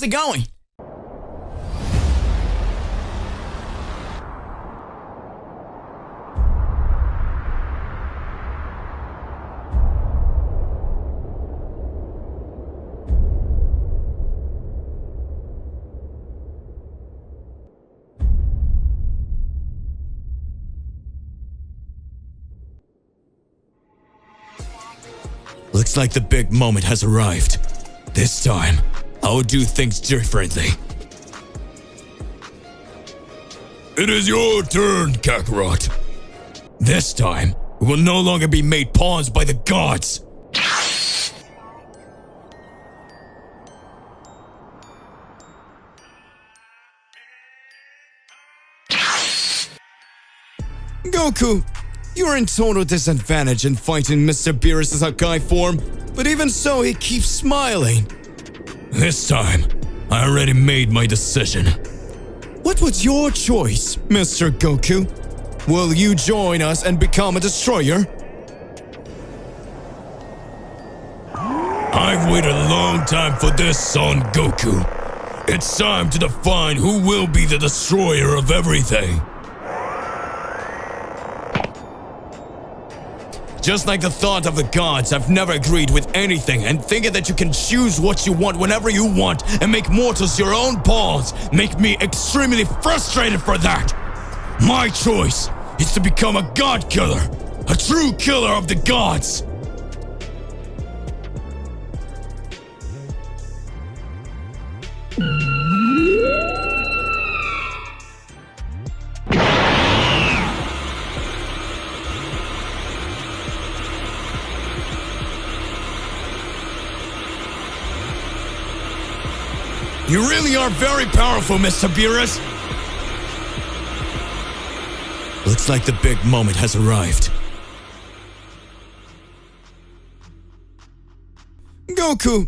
how's it going? Looks like the big moment has arrived. This time, I will do things differently. It is your turn, Kakarot. This time, we will no longer be made pawns by the gods. Goku, you are in total disadvantage in fighting Mr. Beerus' Hakai form, but even so, he keeps smiling. This time, I already made my decision. What was your choice, Mr. Goku? Will you join us and become a destroyer? I've waited a long time for this, son Goku. It's time to define who will be the destroyer of everything. Just like the thought of the gods, I've never agreed with anything, and thinking that you can choose what you want whenever you want and make mortals your own pawns make me extremely frustrated for that. My choice is to become a god killer, a true killer of the gods. You really are very powerful, Mr. Beerus. Looks like the big moment has arrived. Goku,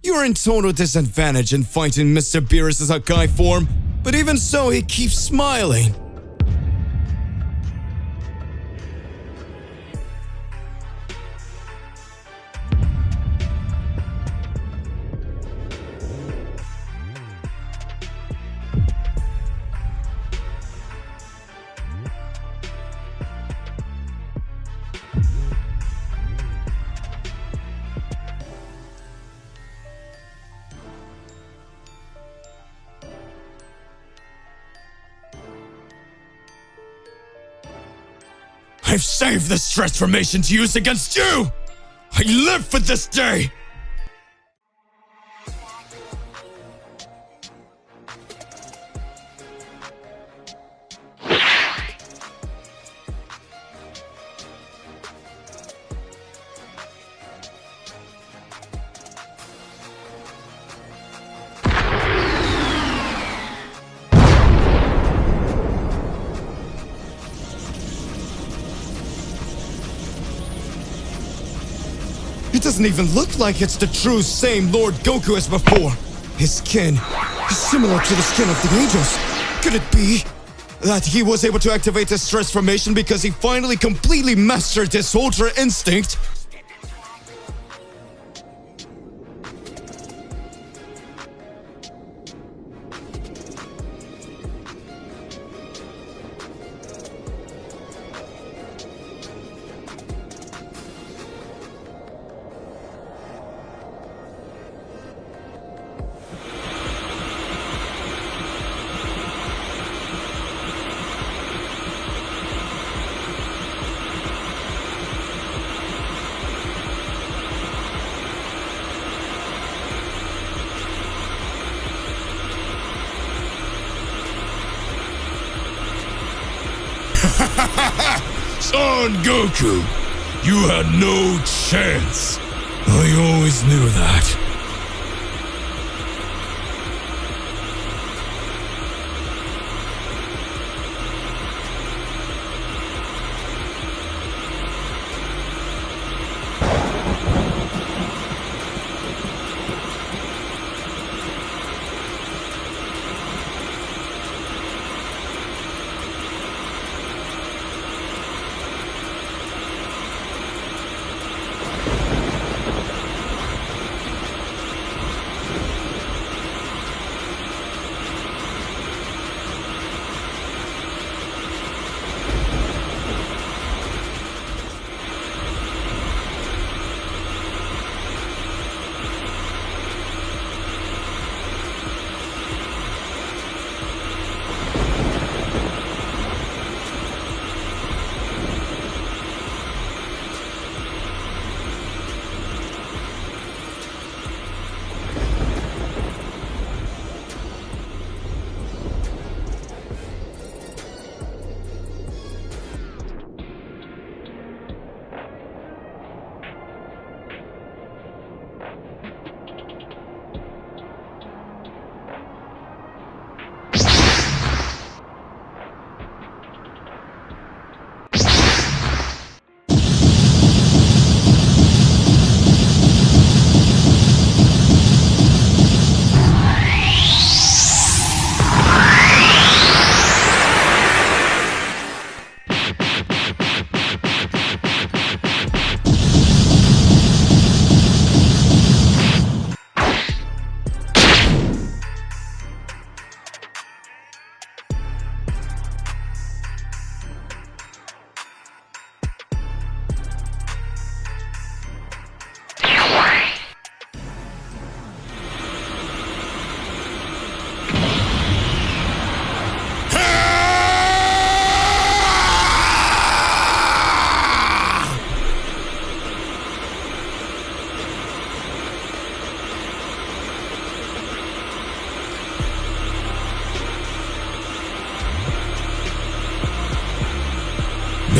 you are in total disadvantage in fighting Mr. Beerus' Hakai form, but even so, he keeps smiling. I've saved this transformation to use against you! I live for this day! It doesn't even look like it's the true same Lord Goku as before. His skin is similar to the skin of the angels. Could it be that he was able to activate this transformation because he finally completely mastered this Ultra Instinct? Son Goku, you had no chance. I always knew that.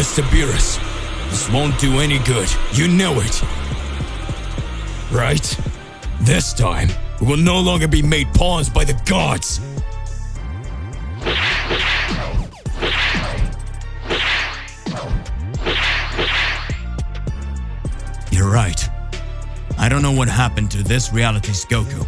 Mr. Beerus. This won't do any good. You know it. Right? This time, we will no longer be made pawns by the gods. You're right. I don't know what happened to this reality's Goku.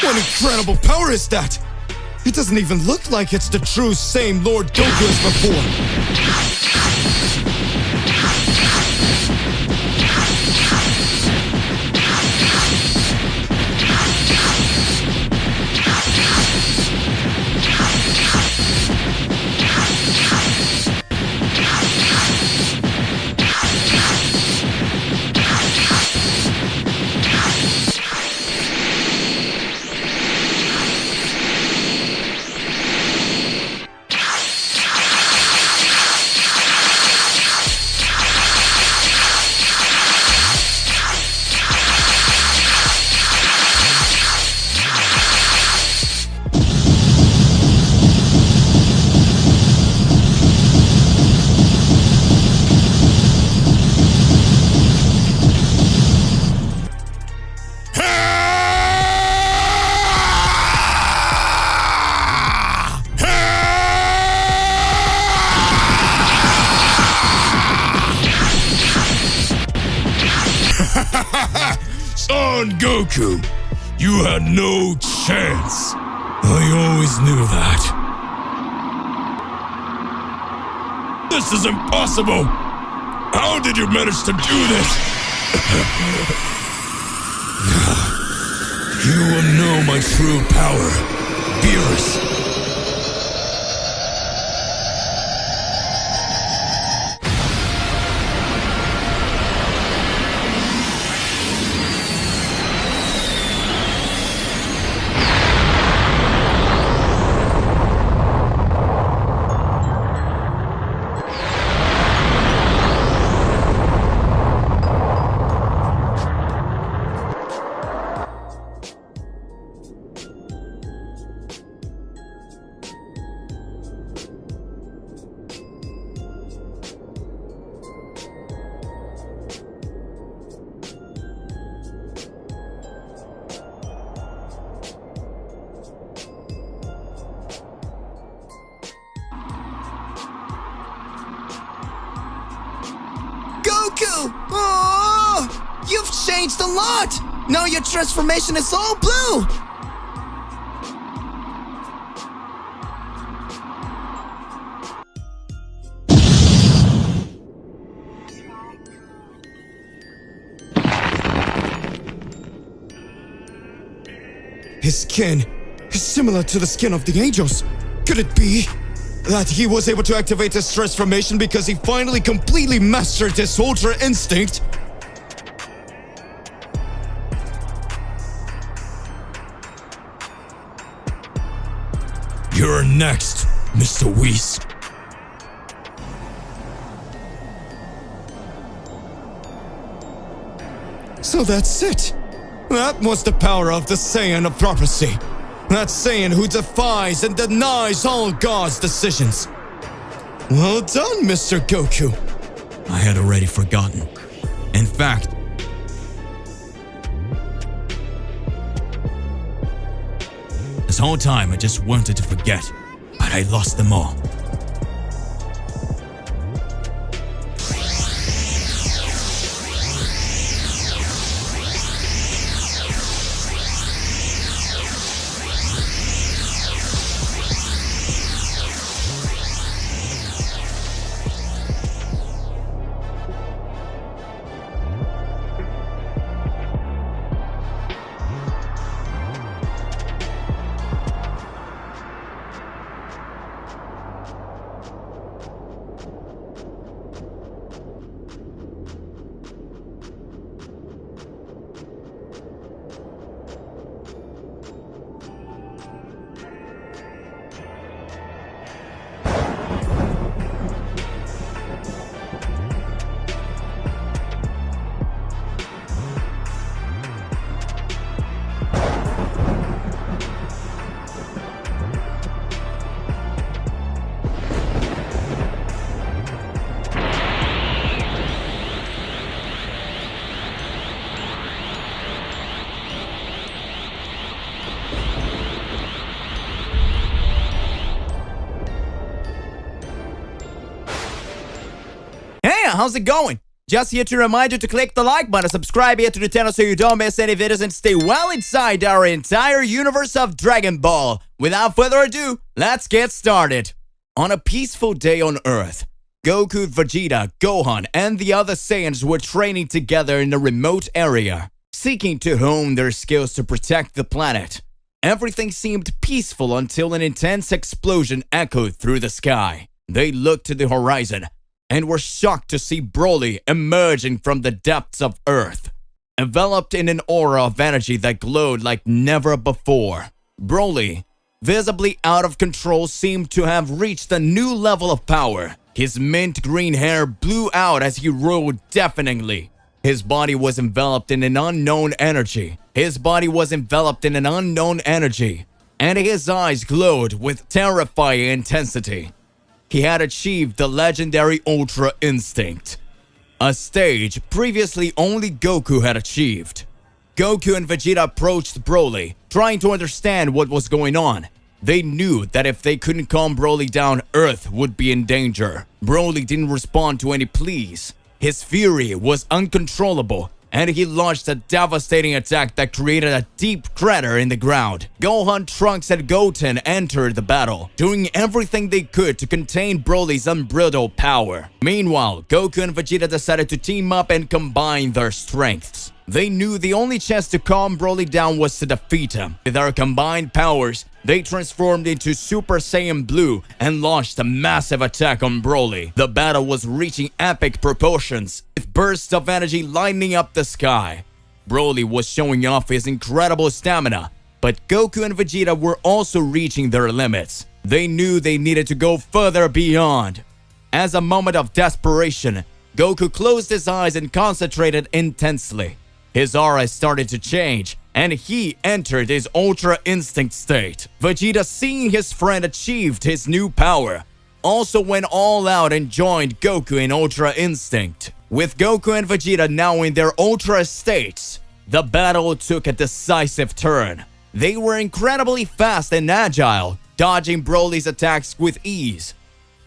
What incredible power is that? It doesn't even look like it's the true same Lord Goku as before. Son Goku, you had no chance. I always knew that. This is impossible. How did you manage to do this? You will know my true power, Beerus. Goku! Oh, you've changed a lot! Now your transformation is all blue! His skin is similar to the skin of the angels. Could it be that he was able to activate his transformation because he finally completely mastered his Ultra Instinct? You're next, Mr. Whis. So that's it. That was the power of the Saiyan of prophecy. That Saiyan who defies and denies all God's decisions. Well done, Mr. Goku. I had already forgotten. In fact, this whole time I just wanted to forget, but I lost them all. how's it going? Just here to remind you to click the like button, subscribe here to the channel so you don't miss any videos and stay well inside our entire universe of Dragon Ball. Without further ado, let's get started. On a peaceful day on Earth, Goku, Vegeta, Gohan, and the other Saiyans were training together in a remote area, seeking to hone their skills to protect the planet. Everything seemed peaceful until an intense explosion echoed through the sky. They looked to the horizon and were shocked to see Broly emerging from the depths of Earth, enveloped in an aura of energy that glowed like never before. Broly, visibly out of control, seemed to have reached a new level of power. His mint green hair blew out as he roared deafeningly. His body was enveloped in an unknown energy. And his eyes glowed with terrifying intensity. He had achieved the legendary Ultra Instinct, a stage previously only Goku had achieved. Goku and Vegeta approached Broly, trying to understand what was going on. They knew that if they couldn't calm Broly down, Earth would be in danger. Broly didn't respond to any pleas. His fury was uncontrollable, and he launched a devastating attack that created a deep crater in the ground. Gohan, Trunks, and Goten entered the battle, doing everything they could to contain Broly's unbridled power. Meanwhile, Goku and Vegeta decided to team up and combine their strengths. They knew the only chance to calm Broly down was to defeat him. With their combined powers, they transformed into Super Saiyan Blue and launched a massive attack on Broly. The battle was reaching epic proportions, with bursts of energy lighting up the sky. Broly was showing off his incredible stamina, but Goku and Vegeta were also reaching their limits. They knew they needed to go further beyond. As a moment of desperation, Goku closed his eyes and concentrated intensely. His aura started to change, and he entered his Ultra Instinct state. Vegeta, seeing his friend achieved his new power, also went all out and joined Goku in Ultra Instinct. With Goku and Vegeta now in their Ultra states, the battle took a decisive turn. They were incredibly fast and agile, dodging Broly's attacks with ease.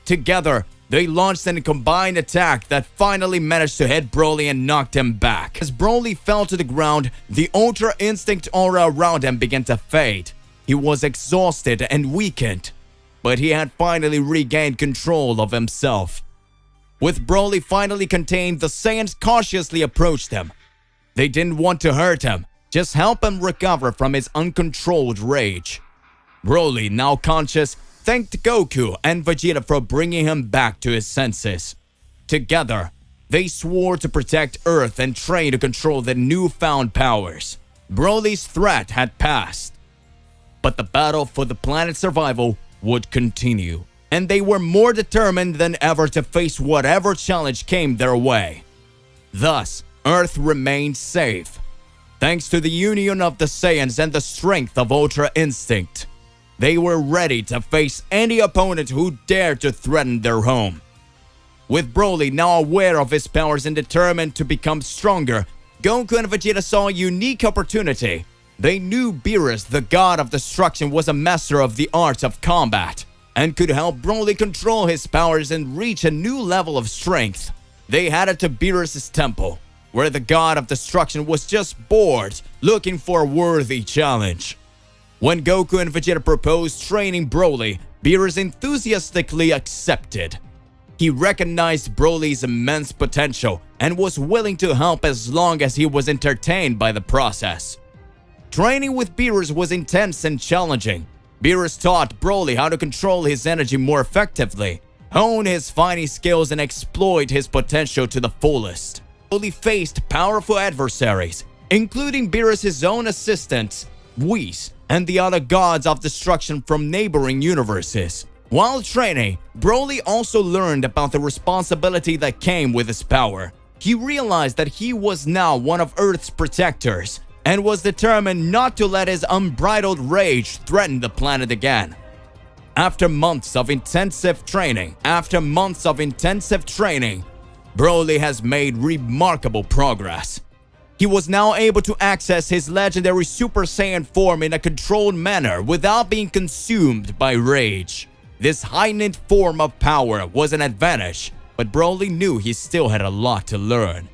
Together, they launched a combined attack that finally managed to hit Broly and knocked him back. As Broly fell to the ground, the Ultra Instinct aura around him began to fade. He was exhausted and weakened, but he had finally regained control of himself. With Broly finally contained, the Saiyans cautiously approached him. They didn't want to hurt him, just help him recover from his uncontrolled rage. Broly, now conscious, thanked Goku and Vegeta for bringing him back to his senses. Together, they swore to protect Earth and train to control their newfound powers. Broly's threat had passed, but the battle for the planet's survival would continue, and they were more determined than ever to face whatever challenge came their way. Thus, Earth remained safe, thanks to the union of the Saiyans and the strength of Ultra Instinct. They were ready to face any opponent who dared to threaten their home. With Broly now aware of his powers and determined to become stronger, Goku and Vegeta saw a unique opportunity. They knew Beerus, the god of destruction, was a master of the art of combat and could help Broly control his powers and reach a new level of strength. They headed to Beerus' temple, where the god of destruction was just bored, looking for a worthy challenge. When Goku and Vegeta proposed training Broly, Beerus enthusiastically accepted. He recognized Broly's immense potential and was willing to help as long as he was entertained by the process. Training with Beerus was intense and challenging. Beerus taught Broly how to control his energy more effectively, hone his fighting skills, and exploit his potential to the fullest. Broly faced powerful adversaries, including Beerus' own assistants, Whis, and the other gods of destruction from neighboring universes. While training, Broly also learned about the responsibility that came with his power. He realized that he was now one of Earth's protectors and was determined not to let his unbridled rage threaten the planet again. After months of intensive training, Broly has made remarkable progress. He was now able to access his legendary Super Saiyan form in a controlled manner without being consumed by rage. This heightened form of power was an advantage, but Broly knew he still had a lot to learn.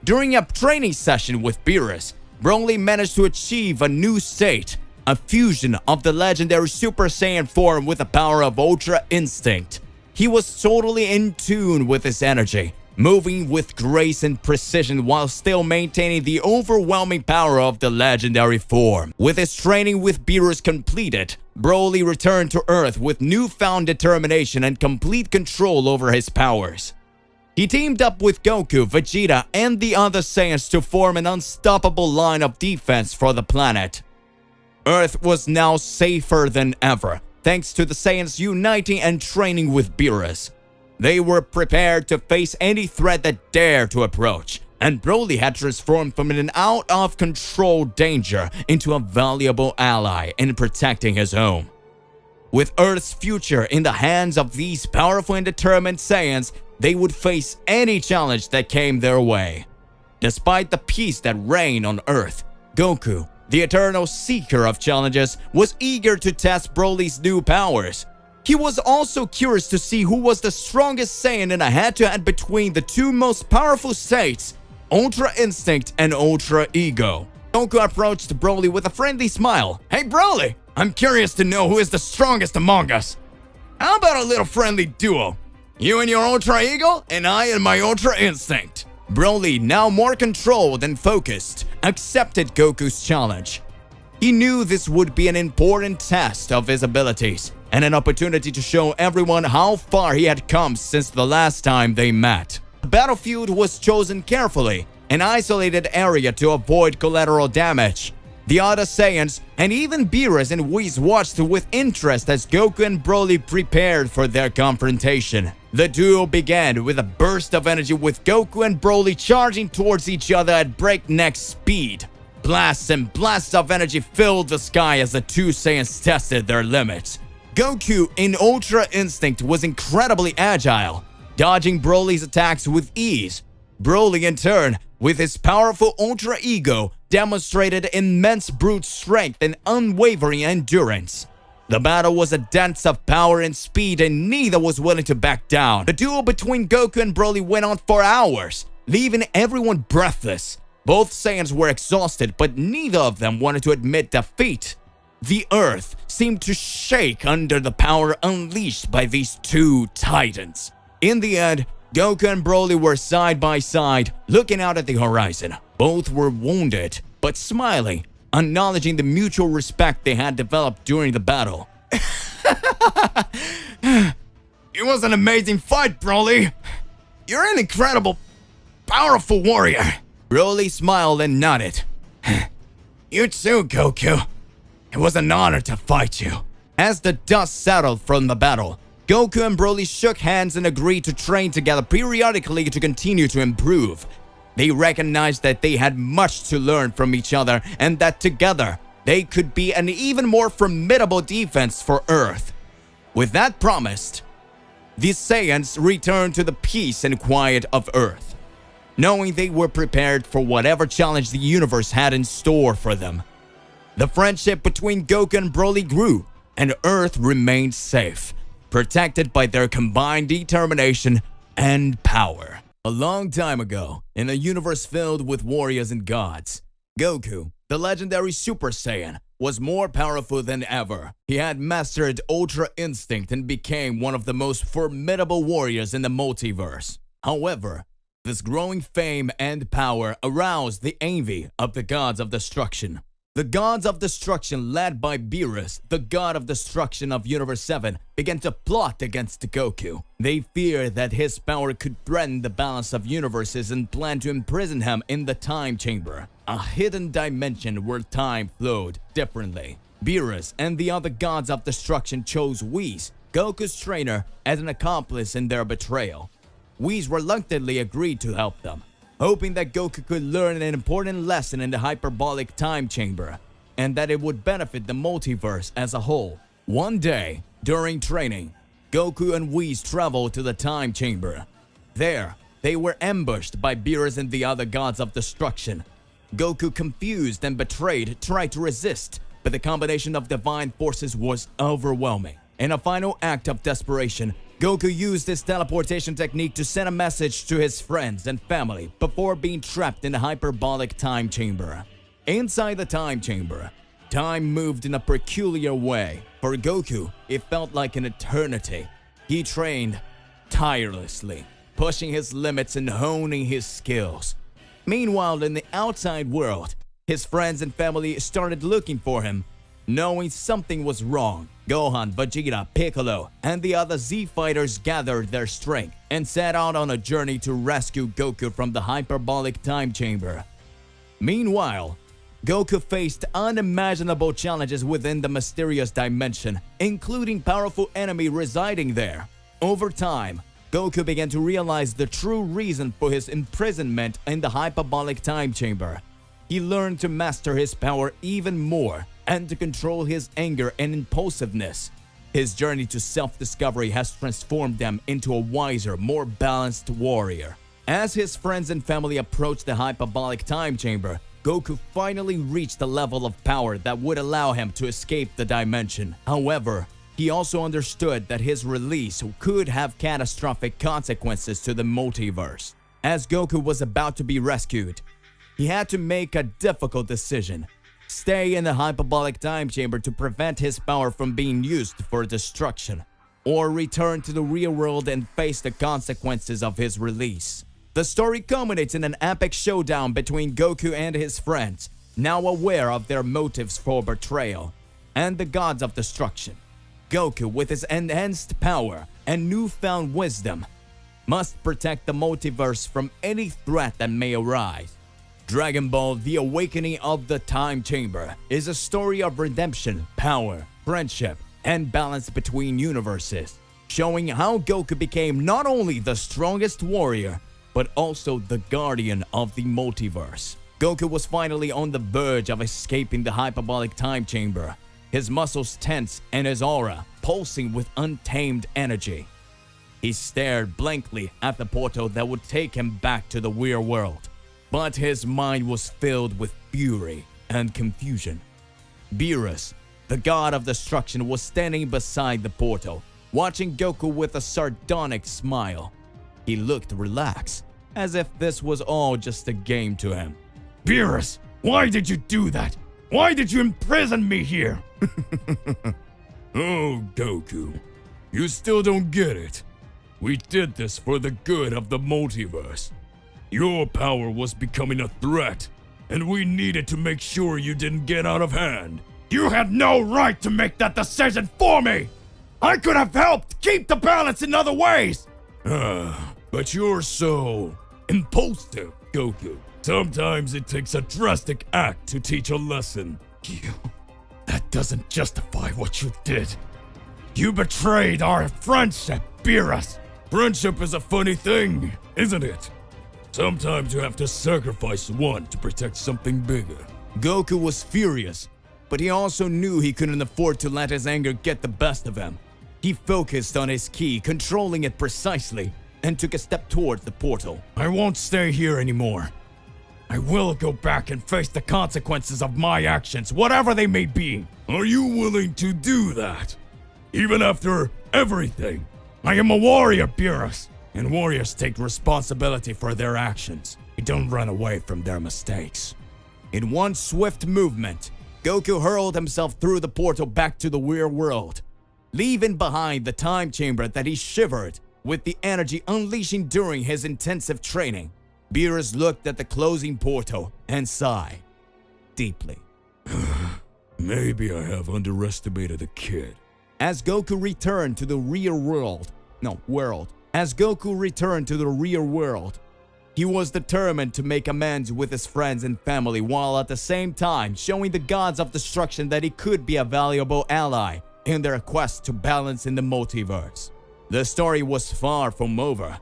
During a training session with Beerus, Broly managed to achieve a new state, a fusion of the legendary Super Saiyan form with the power of Ultra Instinct. He was totally in tune with his energy, moving with grace and precision while still maintaining the overwhelming power of the legendary form. With his training with Beerus completed, Broly returned to Earth with newfound determination and complete control over his powers. He teamed up with Goku, Vegeta, and the other Saiyans to form an unstoppable line of defense for the planet. Earth was now safer than ever, thanks to the Saiyans uniting and training with Beerus. They were prepared to face any threat that dared to approach, and Broly had transformed from an out-of-control danger into a valuable ally in protecting his home. With Earth's future in the hands of these powerful and determined Saiyans, they would face any challenge that came their way. Despite the peace that reigned on Earth, Goku, the eternal seeker of challenges, was eager to test Broly's new powers. He was also curious to see who was the strongest Saiyan in a head-to-head between the two most powerful states, Ultra Instinct and Ultra Ego. Goku approached Broly with a friendly smile. "Hey Broly, I'm curious to know who is the strongest among us. How about a little friendly duo? You and your Ultra Ego, and I and my Ultra Instinct." Broly, now more controlled and focused, accepted Goku's challenge. He knew this would be an important test of his abilities, and an opportunity to show everyone how far he had come since the last time they met. The battlefield was chosen carefully, an isolated area to avoid collateral damage. The other Saiyans, and even Beerus and Whis, watched with interest as Goku and Broly prepared for their confrontation. The duel began with a burst of energy, with Goku and Broly charging towards each other at breakneck speed. Blasts and blasts of energy filled the sky as the two Saiyans tested their limits. Goku in Ultra Instinct was incredibly agile, dodging Broly's attacks with ease. Broly, in turn, with his powerful Ultra Ego, demonstrated immense brute strength and unwavering endurance. The battle was a dance of power and speed, and neither was willing to back down. The duel between Goku and Broly went on for hours, leaving everyone breathless. Both Saiyans were exhausted, but neither of them wanted to admit defeat. The Earth seemed to shake under the power unleashed by these two titans. In the end, Goku and Broly were side by side, looking out at the horizon. Both were wounded, but smiling, acknowledging the mutual respect they had developed during the battle. It was an amazing fight, Broly. You're an incredible, powerful warrior. Broly smiled and nodded. You too, Goku. It was an honor to fight you. As the dust settled from the battle, Goku and Broly shook hands and agreed to train together periodically to continue to improve. They recognized that they had much to learn from each other, and that together, they could be an even more formidable defense for Earth. With that promised, the Saiyans returned to the peace and quiet of Earth, knowing they were prepared for whatever challenge the universe had in store for them. The friendship between Goku and Broly grew, and Earth remained safe, protected by their combined determination and power. A long time ago, in a universe filled with warriors and gods, Goku, the legendary Super Saiyan, was more powerful than ever. He had mastered Ultra Instinct and became one of the most formidable warriors in the multiverse. However, this growing fame and power aroused the envy of the gods of destruction. The gods of destruction, led by Beerus, the god of destruction of Universe 7, began to plot against Goku. They feared that his power could threaten the balance of universes and planned to imprison him in the Time Chamber, a hidden dimension where time flowed differently. Beerus and the other gods of destruction chose Whis, Goku's trainer, as an accomplice in their betrayal. Whis reluctantly agreed to help them, hoping that Goku could learn an important lesson in the hyperbolic time chamber, and that it would benefit the multiverse as a whole. One day, during training, Goku and Whis traveled to the time chamber. There, they were ambushed by Beerus and the other gods of destruction. Goku, confused and betrayed, tried to resist, but the combination of divine forces was overwhelming. In a final act of desperation, Goku used his teleportation technique to send a message to his friends and family before being trapped in the hyperbolic time chamber. Inside the time chamber, time moved in a peculiar way. For Goku, it felt like an eternity. He trained tirelessly, pushing his limits and honing his skills. Meanwhile, in the outside world, his friends and family started looking for him. Knowing something was wrong, Gohan, Vegeta, Piccolo, and the other Z fighters gathered their strength and set out on a journey to rescue Goku from the hyperbolic time chamber. Meanwhile, Goku faced unimaginable challenges within the mysterious dimension, including powerful enemy residing there. Over time, Goku began to realize the true reason for his imprisonment in the hyperbolic time chamber. He learned to master his power even more and to control his anger and impulsiveness. His journey to self-discovery has transformed him into a wiser, more balanced warrior. As his friends and family approached the hyperbolic time chamber, Goku finally reached a level of power that would allow him to escape the dimension. However, he also understood that his release could have catastrophic consequences to the multiverse. As Goku was about to be rescued, he had to make a difficult decision: stay in the hyperbolic time chamber to prevent his power from being used for destruction, or return to the real world and face the consequences of his release. The story culminates in an epic showdown between Goku and his friends, now aware of their motives for betrayal, and the gods of destruction. Goku, with his enhanced power and newfound wisdom, must protect the multiverse from any threat that may arise. Dragon Ball: The Awakening of the Time Chamber is a story of redemption, power, friendship, and balance between universes, showing how Goku became not only the strongest warrior, but also the guardian of the multiverse. Goku was finally on the verge of escaping the hyperbolic time chamber, his muscles tense and his aura pulsing with untamed energy. He stared blankly at the portal that would take him back to the real world, but his mind was filled with fury and confusion. Beerus, the god of destruction, was standing beside the portal, watching Goku with a sardonic smile. He looked relaxed, as if this was all just a game to him. Beerus, why did you do that? Why did you imprison me here? Oh, Goku, you still don't get it. We did this for the good of the multiverse. Your power was becoming a threat, and we needed to make sure you didn't get out of hand. You had no right to make that decision for me! I could have helped keep the balance in other ways! But you're so impulsive, Goku. Sometimes it takes a drastic act to teach a lesson. That doesn't justify what you did. You betrayed our friendship, Beerus. Friendship is a funny thing, isn't it? Sometimes you have to sacrifice one to protect something bigger. Goku was furious, but he also knew he couldn't afford to let his anger get the best of him. He focused on his ki, controlling it precisely, and took a step towards the portal. I won't stay here anymore. I will go back and face the consequences of my actions, whatever they may be. Are you willing to do that? Even after everything? I am a warrior, Beerus, and warriors take responsibility for their actions. They don't run away from their mistakes. In one swift movement, Goku hurled himself through the portal back to the real world, leaving behind the time chamber that he shivered with the energy unleashing during his intensive training. Beerus looked at the closing portal and sighed deeply. Maybe I have underestimated the kid. As Goku returned to the real world, he was determined to make amends with his friends and family, while at the same time showing the gods of destruction that he could be a valuable ally in their quest to balance in the multiverse. The story was far from over,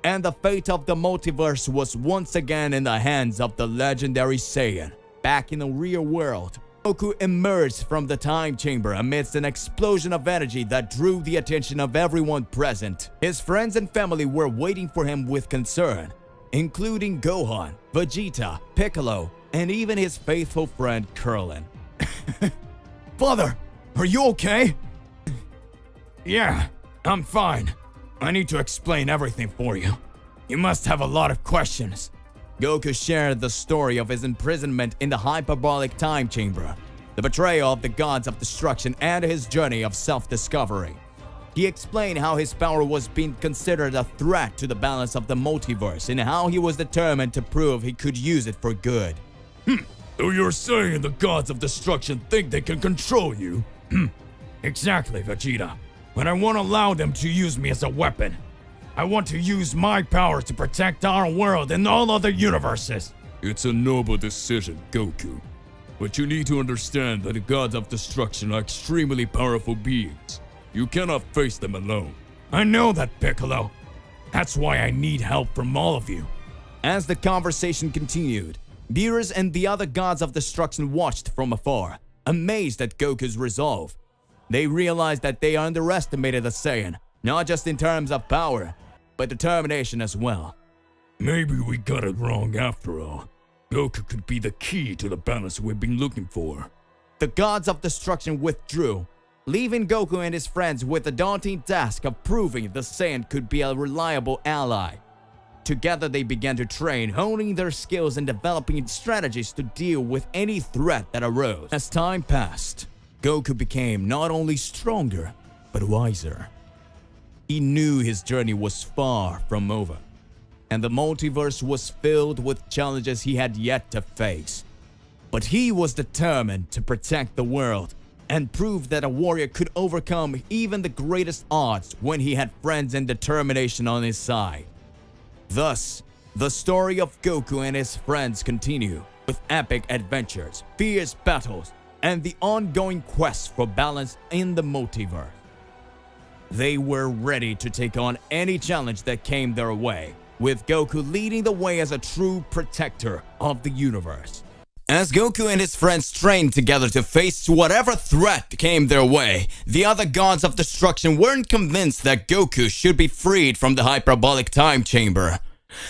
and the fate of the multiverse was once again in the hands of the legendary Saiyan. Back in the real world, Goku emerged from the time chamber amidst an explosion of energy that drew the attention of everyone present. His friends and family were waiting for him with concern, including Gohan, Vegeta, Piccolo, and even his faithful friend Krillin. Father, are you okay? Yeah, I'm fine. I need to explain everything for you. You must have a lot of questions. Goku shared the story of his imprisonment in the hyperbolic time chamber, the betrayal of the gods of destruction, and his journey of self-discovery. He explained how his power was being considered a threat to the balance of the multiverse and how he was determined to prove he could use it for good. So you're saying the gods of destruction think they can control you? Exactly, Vegeta. But I won't allow them to use me as a weapon. I want to use my power to protect our world and all other universes. It's a noble decision, Goku. But you need to understand that the gods of destruction are extremely powerful beings. You cannot face them alone. I know that, Piccolo. That's why I need help from all of you. As the conversation continued, Beerus and the other gods of destruction watched from afar, amazed at Goku's resolve. They realized that they underestimated the Saiyan, not just in terms of power, but determination as well. Maybe we got it wrong after all. Goku could be the key to the balance we've been looking for. The gods of destruction withdrew, leaving Goku and his friends with the daunting task of proving the Saiyan could be a reliable ally. Together they began to train, honing their skills and developing strategies to deal with any threat that arose. As time passed, Goku became not only stronger, but wiser. He knew his journey was far from over, and the multiverse was filled with challenges he had yet to face. But he was determined to protect the world and prove that a warrior could overcome even the greatest odds when he had friends and determination on his side. Thus, the story of Goku and his friends continue with epic adventures, fierce battles, and the ongoing quest for balance in the multiverse. They were ready to take on any challenge that came their way, with Goku leading the way as a true protector of the universe. As Goku and his friends trained together to face whatever threat came their way, the other gods of destruction weren't convinced that Goku should be freed from the hyperbolic time chamber.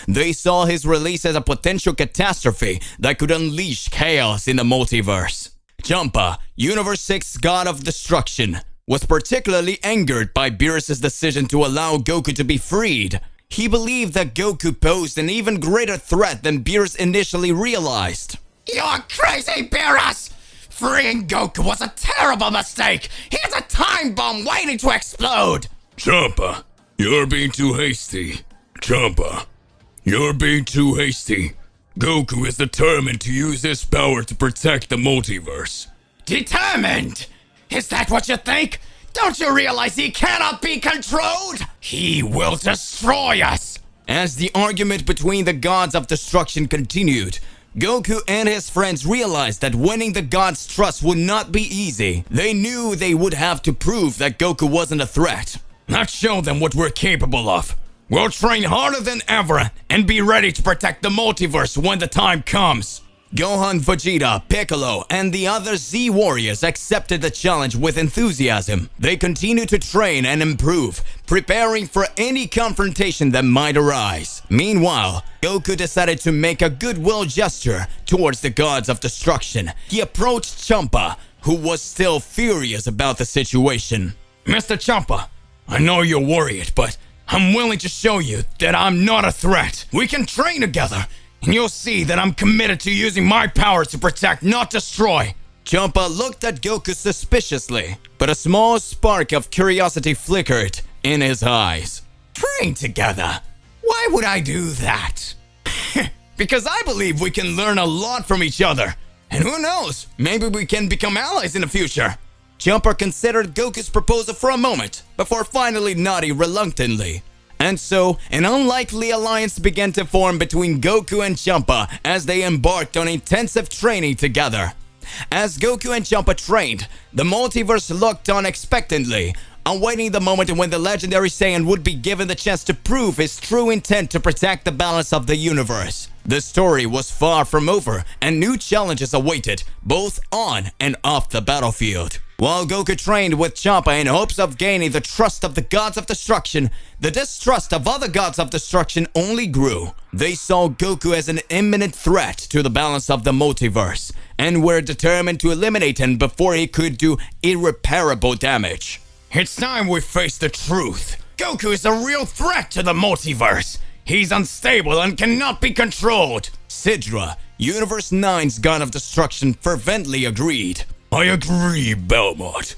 They saw his release as a potential catastrophe that could unleash chaos in the multiverse. Champa, Universe 6 God of Destruction, was particularly angered by Beerus' decision to allow Goku to be freed. He believed that Goku posed an even greater threat than Beerus initially realized. You're crazy, Beerus! Freeing Goku was a terrible mistake! He's a time bomb waiting to explode! Champa, you're being too hasty. Champa, you're being too hasty. Goku is determined to use his power to protect the multiverse. Determined? Is that what you think? Don't you realize he cannot be controlled? He will destroy us! As the argument between the gods of destruction continued, Goku and his friends realized that winning the gods' trust would not be easy. They knew they would have to prove that Goku wasn't a threat. Let's show them what we're capable of. We'll train harder than ever and be ready to protect the multiverse when the time comes. Gohan, Vegeta, Piccolo, and the other Z warriors accepted the challenge with enthusiasm. They continued to train and improve, preparing for any confrontation that might arise. Meanwhile, Goku decided to make a goodwill gesture towards the gods of destruction. He approached Champa, who was still furious about the situation. Mr. Champa, I know you're worried, but I'm willing to show you that I'm not a threat. We can train together, and you'll see that I'm committed to using my power to protect, not destroy. Champa looked at Goku suspiciously, but a small spark of curiosity flickered in his eyes. Train together? Why would I do that? Because I believe we can learn a lot from each other. And who knows, maybe we can become allies in the future. Champa considered Goku's proposal for a moment, before finally nodding reluctantly. And so, an unlikely alliance began to form between Goku and Champa as they embarked on intensive training together. As Goku and Champa trained, the multiverse looked on expectantly, awaiting the moment when the legendary Saiyan would be given the chance to prove his true intent to protect the balance of the universe. The story was far from over, and new challenges awaited, both on and off the battlefield. While Goku trained with Champa in hopes of gaining the trust of the gods of destruction, the distrust of other gods of destruction only grew. They saw Goku as an imminent threat to the balance of the multiverse, and were determined to eliminate him before he could do irreparable damage. It's time we face the truth. Goku is a real threat to the multiverse. He's unstable and cannot be controlled. Sidra, Universe 9's God of Destruction, fervently agreed. I agree, Belmont.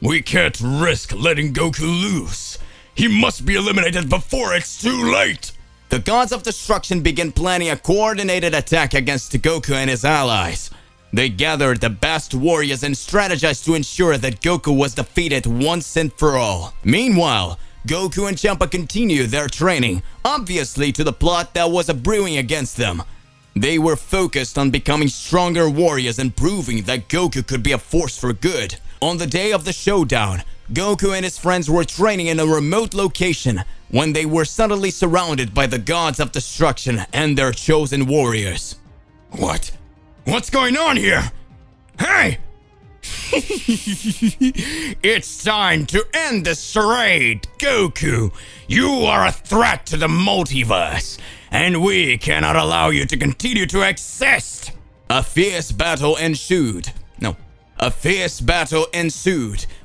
We can't risk letting Goku loose. He must be eliminated before it's too late. The Gods of Destruction began planning a coordinated attack against Goku and his allies. They gathered the best warriors and strategized to ensure that Goku was defeated once and for all. Meanwhile, Goku and Champa continued their training, obviously to the plot that was brewing against them. They were focused on becoming stronger warriors and proving that Goku could be a force for good. On the day of the showdown, Goku and his friends were training in a remote location when they were suddenly surrounded by the Gods of Destruction and their chosen warriors. What? What's going on here? Hey! It's time to end the charade, Goku. You are a threat to the multiverse, and we cannot allow you to continue to exist. A fierce battle ensued,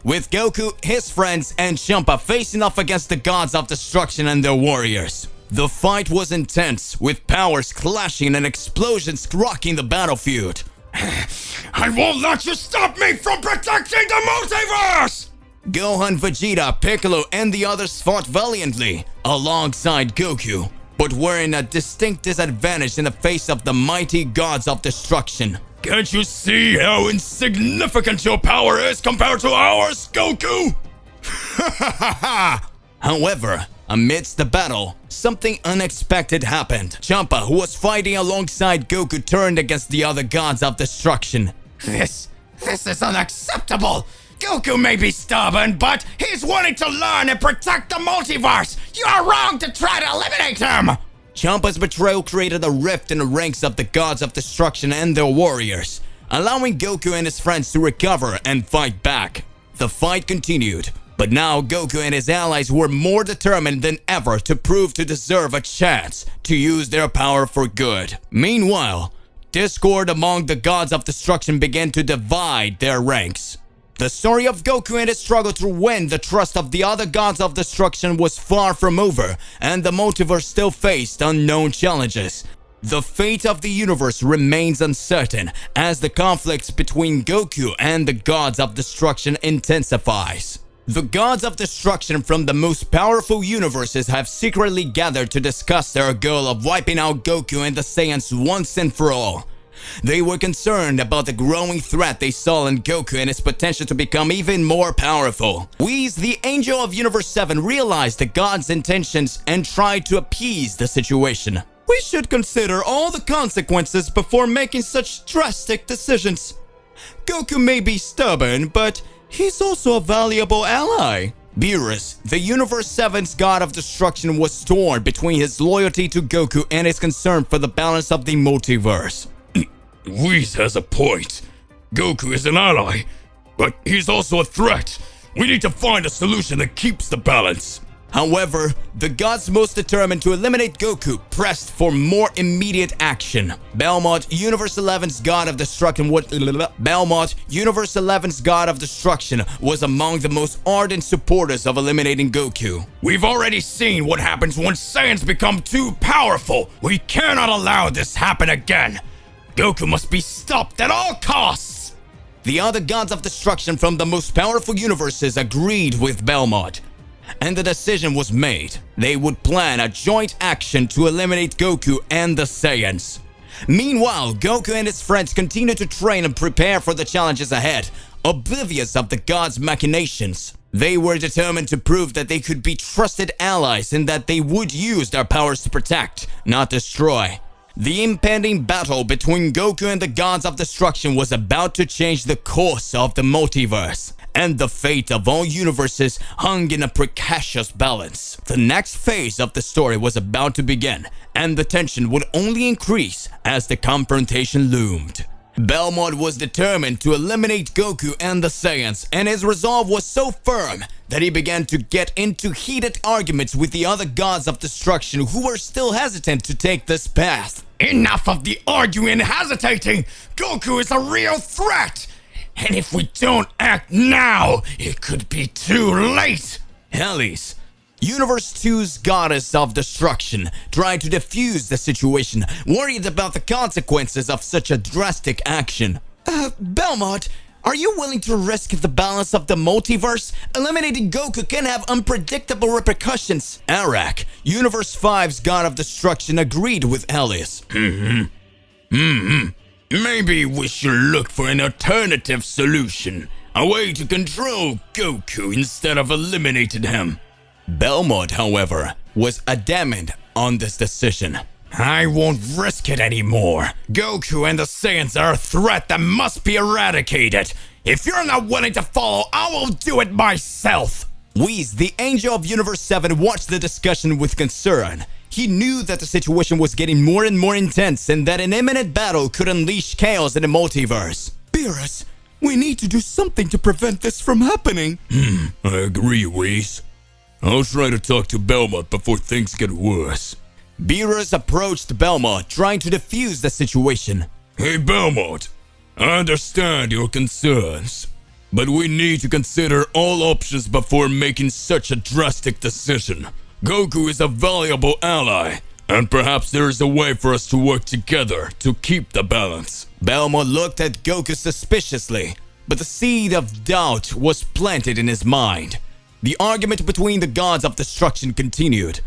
with Goku, his friends, and Champa facing off against the Gods of Destruction and their warriors. The fight was intense, with powers clashing and explosions rocking the battlefield. I won't let you stop me from protecting the multiverse! Gohan, Vegeta, Piccolo, and the others fought valiantly alongside Goku, but were in a distinct disadvantage in the face of the mighty Gods of Destruction. Can't you see how insignificant your power is compared to ours, Goku? However, amidst the battle, something unexpected happened. Champa, who was fighting alongside Goku, turned against the other Gods of Destruction. This is unacceptable! Goku may be stubborn, but he's willing to learn and protect the multiverse! You're wrong to try to eliminate him! Champa's betrayal created a rift in the ranks of the Gods of Destruction and their warriors, allowing Goku and his friends to recover and fight back. The fight continued, but now Goku and his allies were more determined than ever to prove to deserve a chance to use their power for good. Meanwhile, discord among the Gods of Destruction began to divide their ranks. The story of Goku and his struggle to win the trust of the other Gods of Destruction was far from over, and the multiverse still faced unknown challenges. The fate of the universe remains uncertain as the conflicts between Goku and the Gods of Destruction intensifies. The Gods of Destruction from the most powerful universes have secretly gathered to discuss their goal of wiping out Goku and the Saiyans once and for all. They were concerned about the growing threat they saw in Goku and his potential to become even more powerful. Whis, the Angel of Universe 7, realized the God's intentions and tried to appease the situation. We should consider all the consequences before making such drastic decisions. Goku may be stubborn, but he's also a valuable ally. Beerus, the Universe 7's God of Destruction, was torn between his loyalty to Goku and his concern for the balance of the multiverse. Whis has a point. Goku is an ally, but he's also a threat. We need to find a solution that keeps the balance. However, the gods most determined to eliminate Goku pressed for more immediate action. Belmont, Universe 11's God of Destruction was among the most ardent supporters of eliminating Goku. We've already seen what happens when Saiyans become too powerful. We cannot allow this happen again. Goku must be stopped at all costs! The other Gods of Destruction from the most powerful universes agreed with Belmont, and the decision was made. They would plan a joint action to eliminate Goku and the Saiyans. Meanwhile, Goku and his friends continued to train and prepare for the challenges ahead, oblivious of the gods' machinations. They were determined to prove that they could be trusted allies and that they would use their powers to protect, not destroy. The impending battle between Goku and the Gods of Destruction was about to change the course of the multiverse, and the fate of all universes hung in a precarious balance. The next phase of the story was about to begin, and the tension would only increase as the confrontation loomed. Belmont was determined to eliminate Goku and the Saiyans, and his resolve was so firm that he began to get into heated arguments with the other Gods of Destruction who were still hesitant to take this path. Enough of the arguing and hesitating! Goku is a real threat! And if we don't act now, it could be too late! Hellies, Universe 2's Goddess of Destruction tried to defuse the situation, worried about the consequences of such a drastic action. Belmont, are you willing to risk the balance of the multiverse? Eliminating Goku can have unpredictable repercussions. Arak, Universe 5's God of Destruction, agreed with Alice. Maybe we should look for an alternative solution. A way to control Goku instead of eliminating him. Belmont, however, was adamant on this decision. I won't risk it anymore. Goku and the Saiyans are a threat that must be eradicated. If you're not willing to follow, I will do it myself. Whis, the Angel of Universe 7, watched the discussion with concern. He knew that the situation was getting more and more intense and that an imminent battle could unleash chaos in the multiverse. Beerus, we need to do something to prevent this from happening. I agree, Whis. I'll try to talk to Belmont before things get worse. Beerus approached Belmont, trying to defuse the situation. Hey, Belmont. I understand your concerns, but we need to consider all options before making such a drastic decision. Goku is a valuable ally, and perhaps there is a way for us to work together to keep the balance. Belmont looked at Goku suspiciously, but the seed of doubt was planted in his mind. The argument between the gods of destruction continued,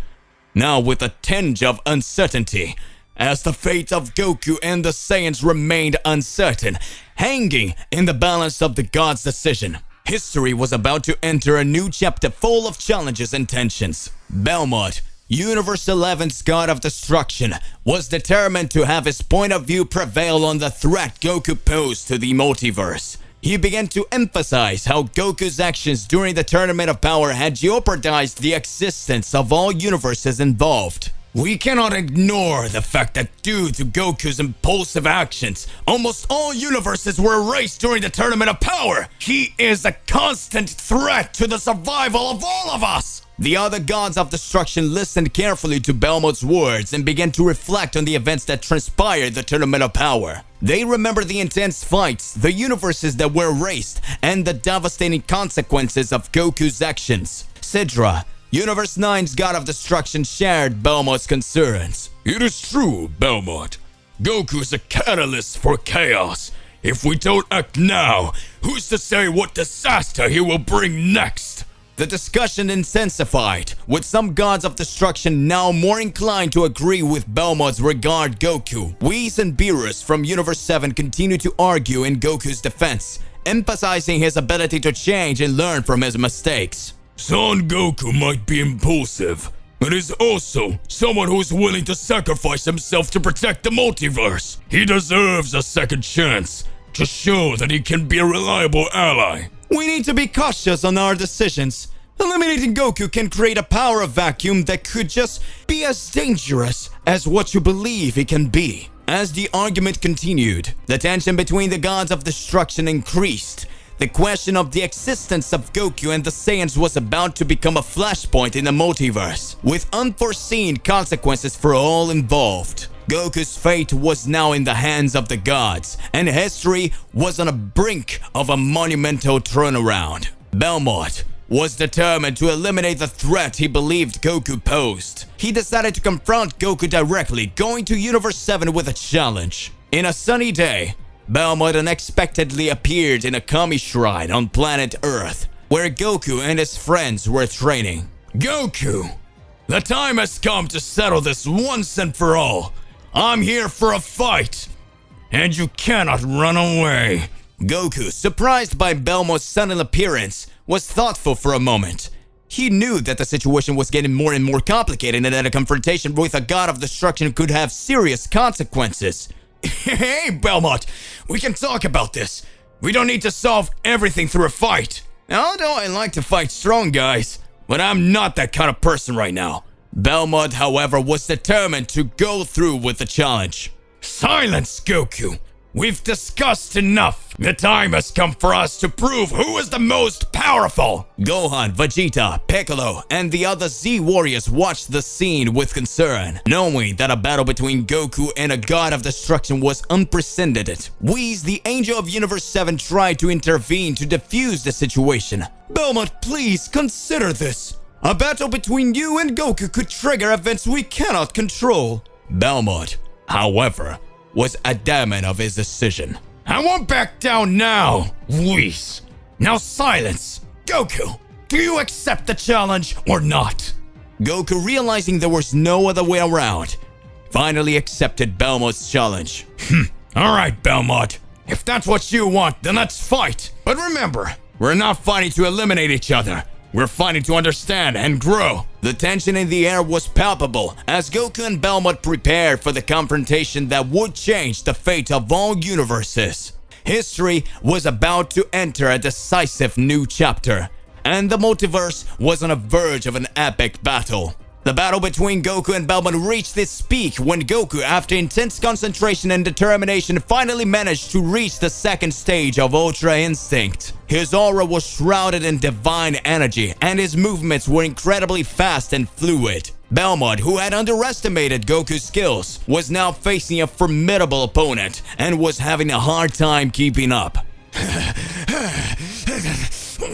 now with a tinge of uncertainty, as the fate of Goku and the Saiyans remained uncertain, hanging in the balance of the gods' decision. History was about to enter a new chapter full of challenges and tensions. Belmont, Universe 11's God of Destruction, was determined to have his point of view prevail on the threat Goku posed to the multiverse. He began to emphasize how Goku's actions during the Tournament of Power had jeopardized the existence of all universes involved. We cannot ignore the fact that due to Goku's impulsive actions, almost all universes were erased during the Tournament of Power. He is a constant threat to the survival of all of us. The other gods of destruction listened carefully to Belmont's words and began to reflect on the events that transpired the Tournament of Power. They remembered the intense fights, the universes that were erased, and the devastating consequences of Goku's actions. Sidra, Universe 9's God of Destruction, shared Belmont's concerns. It is true, Belmont. Goku is a catalyst for chaos. If we don't act now, who's to say what disaster he will bring next? The discussion intensified, with some gods of destruction now more inclined to agree with Belmont's regard Goku. Whis and Beerus from Universe 7 continued to argue in Goku's defense, emphasizing his ability to change and learn from his mistakes. Son Goku might be impulsive, but is also someone who is willing to sacrifice himself to protect the multiverse. He deserves a second chance to show that he can be a reliable ally. We need to be cautious on our decisions. Eliminating Goku can create a power vacuum that could just be as dangerous as what you believe he can be. As the argument continued, the tension between the gods of destruction increased. The question of the existence of Goku and the Saiyans was about to become a flashpoint in the multiverse, with unforeseen consequences for all involved. Goku's fate was now in the hands of the gods, and history was on the brink of a monumental turnaround. Belmont was determined to eliminate the threat he believed Goku posed. He decided to confront Goku directly, going to Universe 7 with a challenge. In a sunny day, Belmont unexpectedly appeared in a kami shrine on planet Earth, where Goku and his friends were training. Goku, the time has come to settle this once and for all. I'm here for a fight, and you cannot run away. Goku, surprised by Belmont's sudden appearance, was thoughtful for a moment. He knew that the situation was getting more and more complicated and that a confrontation with a god of destruction could have serious consequences. Hey, Belmont, we can talk about this. We don't need to solve everything through a fight. Although I like to fight strong guys, but I'm not that kind of person right now. Belmont, however, was determined to go through with the challenge. Silence, Goku. We've discussed enough. The time has come for us to prove who is the most powerful. Gohan, Vegeta, Piccolo, and the other Z warriors watched the scene with concern, knowing that a battle between Goku and a god of destruction was unprecedented. Whis, the Angel of Universe 7, tried to intervene to defuse the situation. Belmont, please consider this. A battle between you and Goku could trigger events we cannot control. Belmont, however, was adamant of his decision. I won't back down now, Whis. Now silence. Goku, do you accept the challenge or not? Goku, realizing there was no other way around, finally accepted Belmont's challenge. Alright, Belmont. If that's what you want, then let's fight. But remember, we're not fighting to eliminate each other. We're fighting to understand and grow. The tension in the air was palpable as Goku and Belmont prepared for the confrontation that would change the fate of all universes. History was about to enter a decisive new chapter, and the multiverse was on the verge of an epic battle. The battle between Goku and Belmont reached its peak when Goku, after intense concentration and determination, finally managed to reach the second stage of Ultra Instinct. His aura was shrouded in divine energy, and his movements were incredibly fast and fluid. Belmont, who had underestimated Goku's skills, was now facing a formidable opponent and was having a hard time keeping up.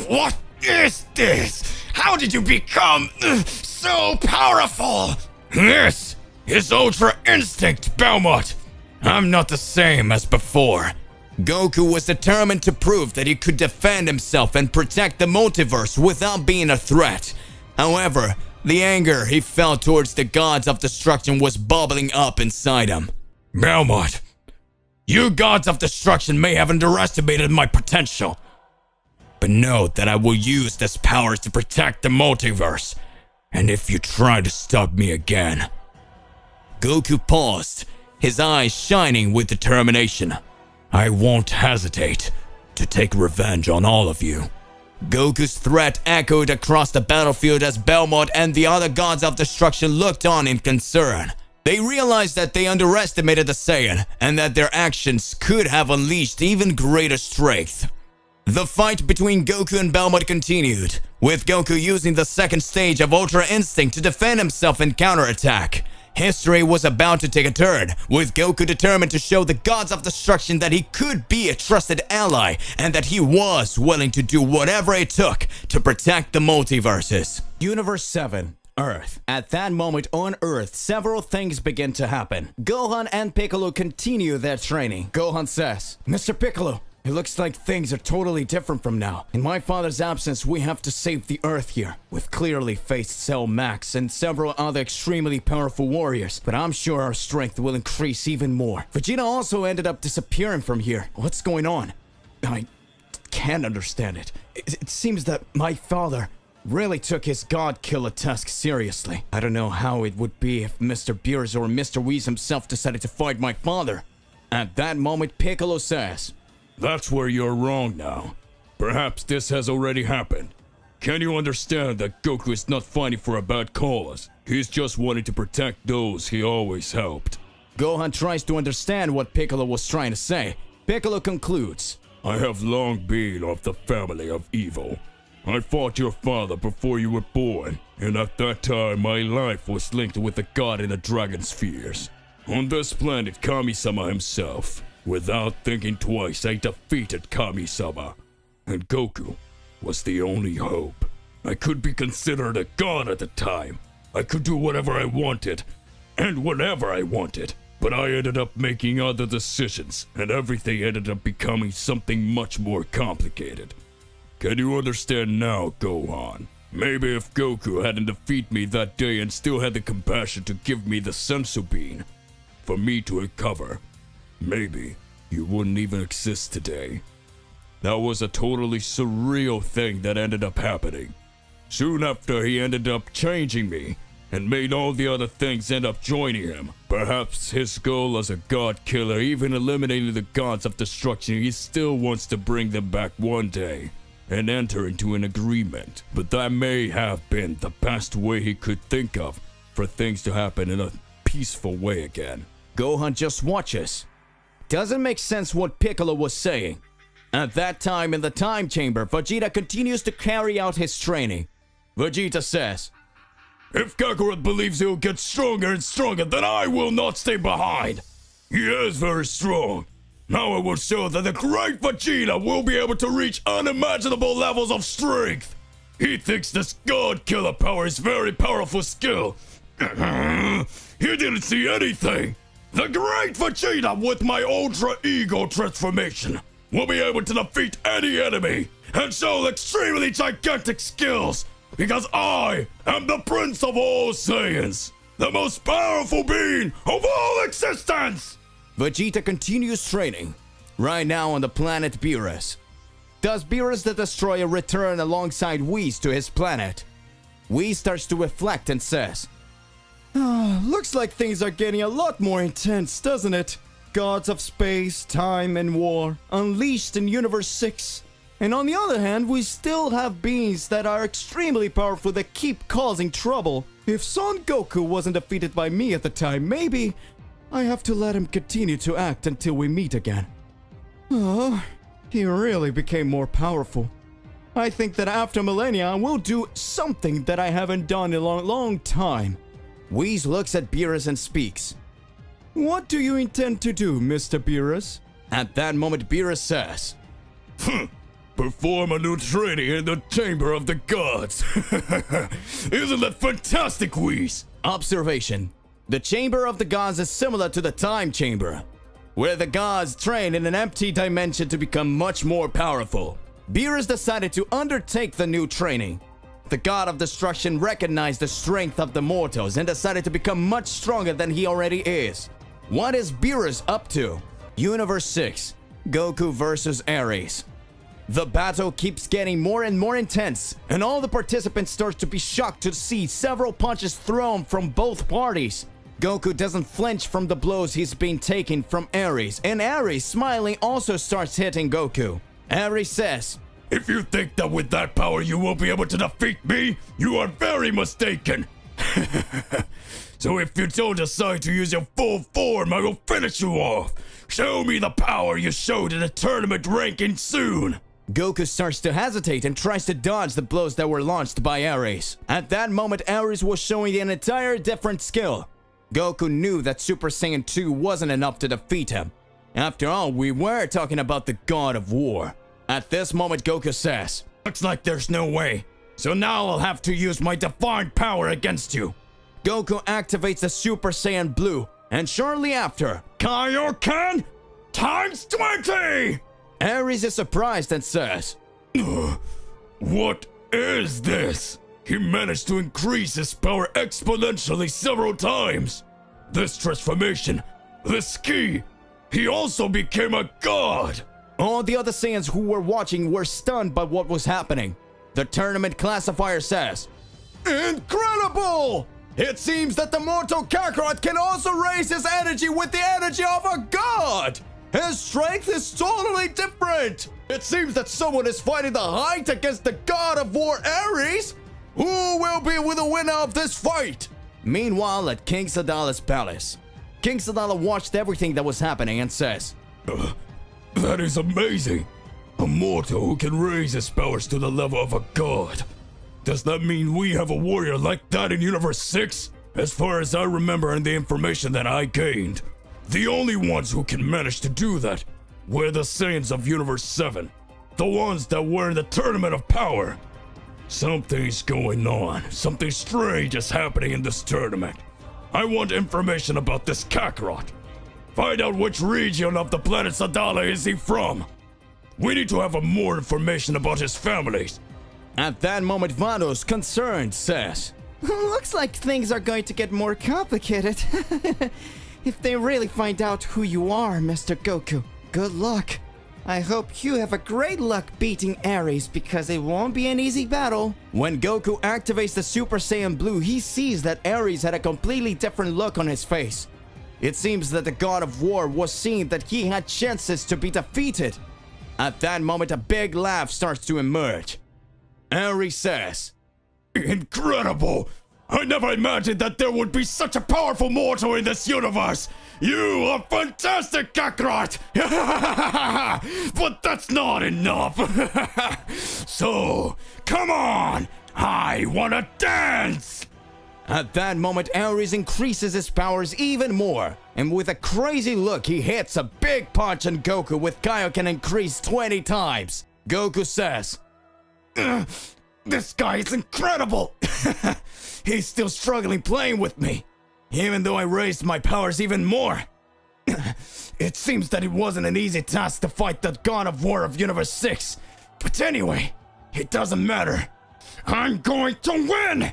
What is this? How did you become so powerful? This is Ultra Instinct, Belmont. I'm not the same as before. Goku was determined to prove that he could defend himself and protect the multiverse without being a threat. However, the anger he felt towards the gods of destruction was bubbling up inside him. Belmont, you gods of destruction may have underestimated my potential, but know that I will use this power to protect the multiverse. And if you try to stop me again... Goku paused, his eyes shining with determination. I won't hesitate to take revenge on all of you. Goku's threat echoed across the battlefield as Belmont and the other gods of destruction looked on in concern. They realized that they underestimated the Saiyan and that their actions could have unleashed even greater strength. The fight between Goku and Belmont continued, with Goku using the second stage of Ultra Instinct to defend himself and counterattack. History was about to take a turn, with Goku determined to show the gods of destruction that he could be a trusted ally and that he was willing to do whatever it took to protect the multiverses. Universe 7. Earth. At that moment on Earth, several things begin to happen. Gohan and Piccolo continue their training. Gohan says, Mr. Piccolo, it looks like things are totally different from now. In my father's absence, we have to save the Earth here. We've clearly faced Cell Max and several other extremely powerful warriors, but I'm sure our strength will increase even more. Vegeta also ended up disappearing from here. What's going on? I can't understand it. It seems that my father really took his God Killer task seriously. I don't know how it would be if Mr. Beerus or Mr. Whis himself decided to fight my father. At that moment, Piccolo says, That's where you're wrong now. Perhaps this has already happened. Can you understand that Goku is not fighting for a bad cause? He's just wanting to protect those he always helped. Gohan tries to understand what Piccolo was trying to say. Piccolo concludes, I have long been of the family of evil. I fought your father before you were born, and at that time my life was linked with the god in the dragon spheres. On this planet, Kami-sama himself. Without thinking twice, I defeated Kami-sama, and Goku was the only hope. I could be considered a god at the time. I could do whatever I wanted, and whenever I wanted. But I ended up making other decisions, and everything ended up becoming something much more complicated. Can you understand now, Gohan? Maybe if Goku hadn't defeated me that day and still had the compassion to give me the sensu bean for me to recover, maybe you wouldn't even exist today. That was a totally surreal thing that ended up happening. Soon after, he ended up changing me and made all the other things end up joining him. Perhaps his goal as a god killer, even eliminating the gods of destruction, he still wants to bring them back one day and enter into an agreement. But that may have been the best way he could think of for things to happen in a peaceful way again. Gohan just watches. Doesn't make sense what Piccolo was saying. At that time in the time chamber, Vegeta continues to carry out his training. Vegeta says, If Kakarot believes he'll get stronger and stronger, then I will not stay behind. He is very strong. Now I will show that the great Vegeta will be able to reach unimaginable levels of strength. He thinks this God Killer power is very powerful skill. He didn't see anything. The great Vegeta with my Ultra Ego transformation will be able to defeat any enemy and show extremely gigantic skills because I am the Prince of all Saiyans, the most powerful being of all existence! Vegeta continues training, right now on the planet Beerus. Does Beerus the Destroyer return alongside Whis to his planet? Whis starts to reflect and says, Looks like things are getting a lot more intense, doesn't it? Gods of space, time, and war, unleashed in Universe 6. And on the other hand, we still have beings that are extremely powerful that keep causing trouble. If Son Goku wasn't defeated by me at the time, maybe I have to let him continue to act until we meet again. Oh, he really became more powerful. I think that after millennia, I will do something that I haven't done in a long time. Whis looks at Beerus and speaks. What do you intend to do, Mr. Beerus? At that moment, Beerus says, Perform a new training in the Chamber of the Gods. Isn't that fantastic, Whis? Observation. The Chamber of the Gods is similar to the Time Chamber, where the gods train in an empty dimension to become much more powerful. Beerus decided to undertake the new training. The God of Destruction recognized the strength of the mortals and decided to become much stronger than he already is. What is Beerus up to? Universe 6, Goku versus Ares. The battle keeps getting more and more intense, and all the participants start to be shocked to see several punches thrown from both parties. Goku doesn't flinch from the blows he's been taking from Ares, and Ares, smiling, also starts hitting Goku. Ares says, If you think that with that power you will be able to defeat me, you are very mistaken. So if you don't decide to use your full form, I will finish you off. Show me the power you showed in the tournament ranking soon. Goku starts to hesitate and tries to dodge the blows that were launched by Ares. At that moment, Ares was showing an entire different skill. Goku knew that Super Saiyan 2 wasn't enough to defeat him. After all, we were talking about the God of War. At this moment, Goku says, Looks like there's no way. So now I'll have to use my divine power against you. Goku activates the Super Saiyan Blue, and shortly after, Kaio-kan times 20! Ares is surprised and says, What is this? He managed to increase his power exponentially several times. This transformation, this ki, he also became a god. All the other Saiyans who were watching were stunned by what was happening. The tournament classifier says, Incredible! It seems that the mortal Kakarot can also raise his energy with the energy of a god! His strength is totally different! It seems that someone is fighting the height against the god of war Ares! Who will be the winner of this fight? Meanwhile, at King Sadala's palace, King Sadala watched everything that was happening and says, That is amazing. A mortal who can raise his powers to the level of a god. Does that mean we have a warrior like that in Universe 6? As far as I remember and the information that I gained, the only ones who can manage to do that were the Saiyans of Universe 7. The ones that were in the Tournament of Power. Something's going on. Something strange is happening in this tournament. I want information about this Kakarot. Find out which region of the planet Sadala is he from. We need to have more information about his families. At that moment, Vanos, concerned, says, Looks like things are going to get more complicated. If they really find out who you are, Mr. Goku, good luck. I hope you have a great luck beating Ares because it won't be an easy battle. When Goku activates the Super Saiyan Blue, he sees that Ares had a completely different look on his face. It seems that the God of War was seeing that he had chances to be defeated. At that moment, a big laugh starts to emerge. Ares says, Incredible! I never imagined that there would be such a powerful mortal in this universe! You are fantastic, Kakarot! But that's not enough! So, come on! I wanna dance! At that moment, Ares increases his powers even more, and with a crazy look, he hits a big punch on Goku with Kaio can increase 20 times. Goku says, This guy is incredible! He's still struggling playing with me, even though I raised my powers even more. It seems that it wasn't an easy task to fight the God of War of Universe 6. But anyway, it doesn't matter. I'm going to win!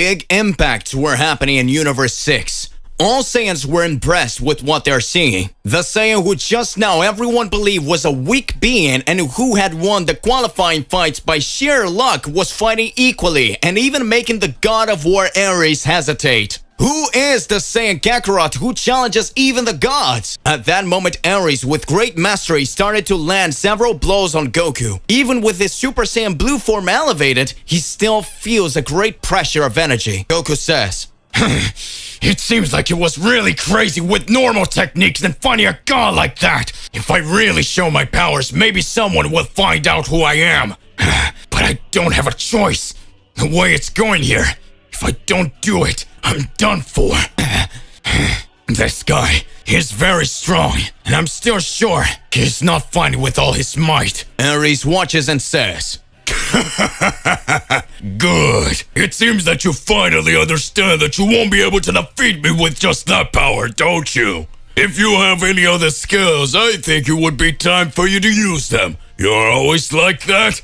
Big impacts were happening in Universe 6. All Saiyans were impressed with what they're seeing. The Saiyan who just now everyone believed was a weak being and who had won the qualifying fights by sheer luck was fighting equally and even making the God of War Ares hesitate. Who is the Saiyan Kakarot who challenges even the gods? At that moment, Ares, with great mastery, started to land several blows on Goku. Even with his Super Saiyan Blue form elevated, he still feels a great pressure of energy. Goku says, It seems like it was really crazy with normal techniques than fighting a god like that. If I really show my powers, maybe someone will find out who I am. But I don't have a choice. The way it's going here, if I don't do it, I'm done for. This guy is very strong, and I'm still sure he's not fighting with all his might. Ares watches and says, Good. It seems that you finally understand that you won't be able to defeat me with just that power, don't you? If you have any other skills, I think it would be time for you to use them. You're always like that?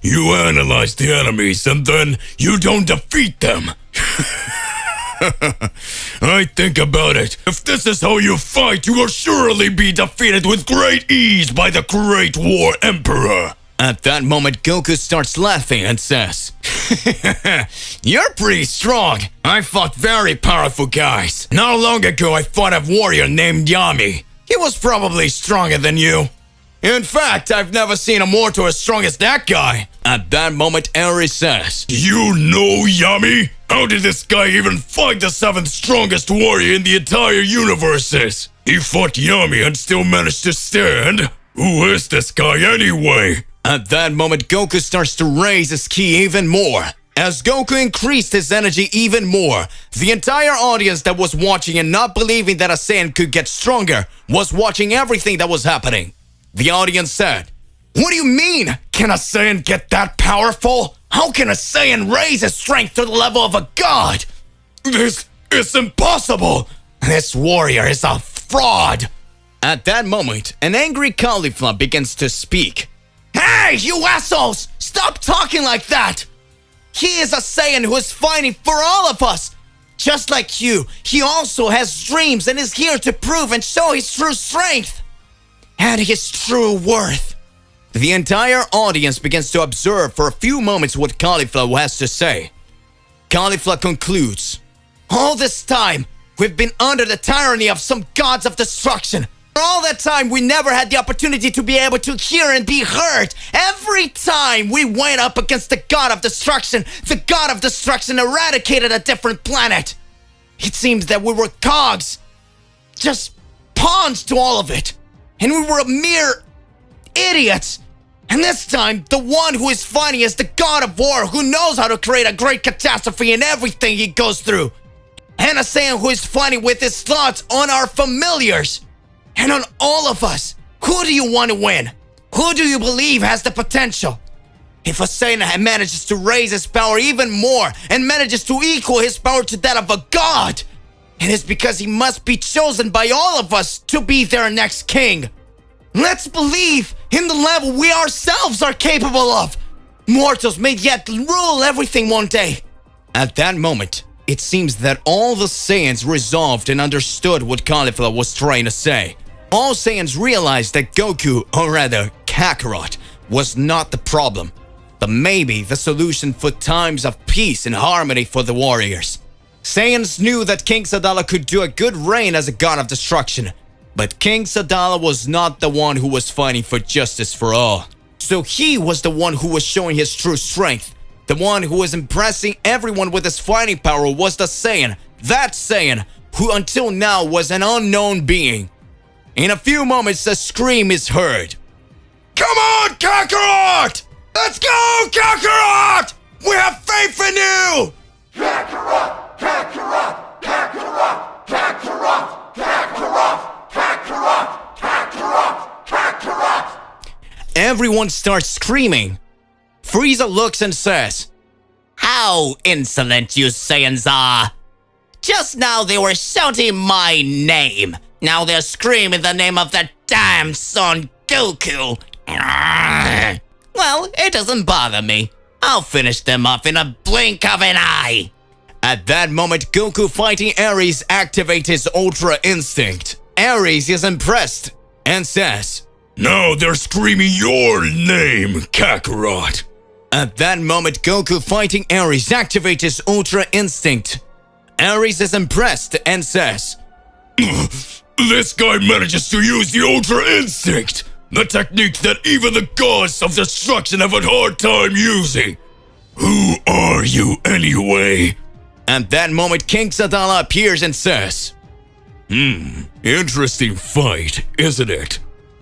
You analyze the enemies and then you don't defeat them. I think about it. If this is how you fight, you will surely be defeated with great ease by the Great War Emperor. At that moment, Goku starts laughing and says, You're pretty strong. I fought very powerful guys. Not long ago, I fought a warrior named Yami. He was probably stronger than you. In fact, I've never seen a mortal as strong as that guy. At that moment, Ares says, You know Yami? How did this guy even fight the 7th strongest warrior in the entire universes? He fought Yami and still managed to stand? Who is this guy anyway? At that moment, Goku starts to raise his ki even more. As Goku increased his energy even more, the entire audience that was watching and not believing that a Saiyan could get stronger was watching everything that was happening. The audience said, What do you mean? Can a Saiyan get that powerful? How can a Saiyan raise his strength to the level of a god? This is impossible. This warrior is a fraud. At that moment, an angry cauliflower begins to speak. Hey, you assholes! Stop talking like that! He is a Saiyan who is fighting for all of us. Just like you, he also has dreams and is here to prove and show his true strength. And his true worth. The entire audience begins to observe for a few moments what Cauliflower has to say. Cauliflower concludes, All this time, we've been under the tyranny of some gods of destruction. For all that time, we never had the opportunity to be able to hear and be heard. Every time we went up against the god of destruction, the god of destruction eradicated a different planet. It seemed that we were cogs, just pawns to all of it. And we were mere idiots. And this time, the one who is fighting is the God of War who knows how to create a great catastrophe in everything he goes through. And a Saiyan who is fighting with his thoughts on our familiars. And on all of us. Who do you want to win? Who do you believe has the potential? If a Saiyan manages to raise his power even more and manages to equal his power to that of a god, it is because he must be chosen by all of us to be their next king. Let's believe in the level we ourselves are capable of. Mortals may yet rule everything one day. At that moment, it seems that all the Saiyans resolved and understood what Cauliflower was trying to say. All Saiyans realized that Goku, or rather Kakarot, was not the problem, but maybe the solution for times of peace and harmony for the warriors. Saiyans knew that King Sadala could do a good reign as a god of destruction, but King Sadala was not the one who was fighting for justice for all. So he was the one who was showing his true strength. The one who was impressing everyone with his fighting power was the Saiyan, that Saiyan, who until now was an unknown being. In a few moments, a scream is heard. Come on, Kakarot! Let's go, Kakarot! We have faith in you! Kakarot! Kakarot! Kakarot! Kakarot! Kakarot! Kakarot! Kakarot! Kakarot! Everyone starts screaming. Frieza looks and says, How insolent you Saiyans are! Just now they were shouting my name. Now they're screaming the name of the damn Son Goku. Well, it doesn't bother me. I'll finish them off in a blink of an eye. At that moment, Goku fighting Ares activates his Ultra Instinct. Ares is impressed and says, Now they're screaming your name, Kakarot. At that moment, Goku fighting Ares activates his Ultra Instinct. Ares is impressed and says, This guy manages to use the Ultra Instinct, the technique that even the gods of destruction have a hard time using. Who are you anyway? At that moment, King Sadala appears and says, Interesting fight, isn't it?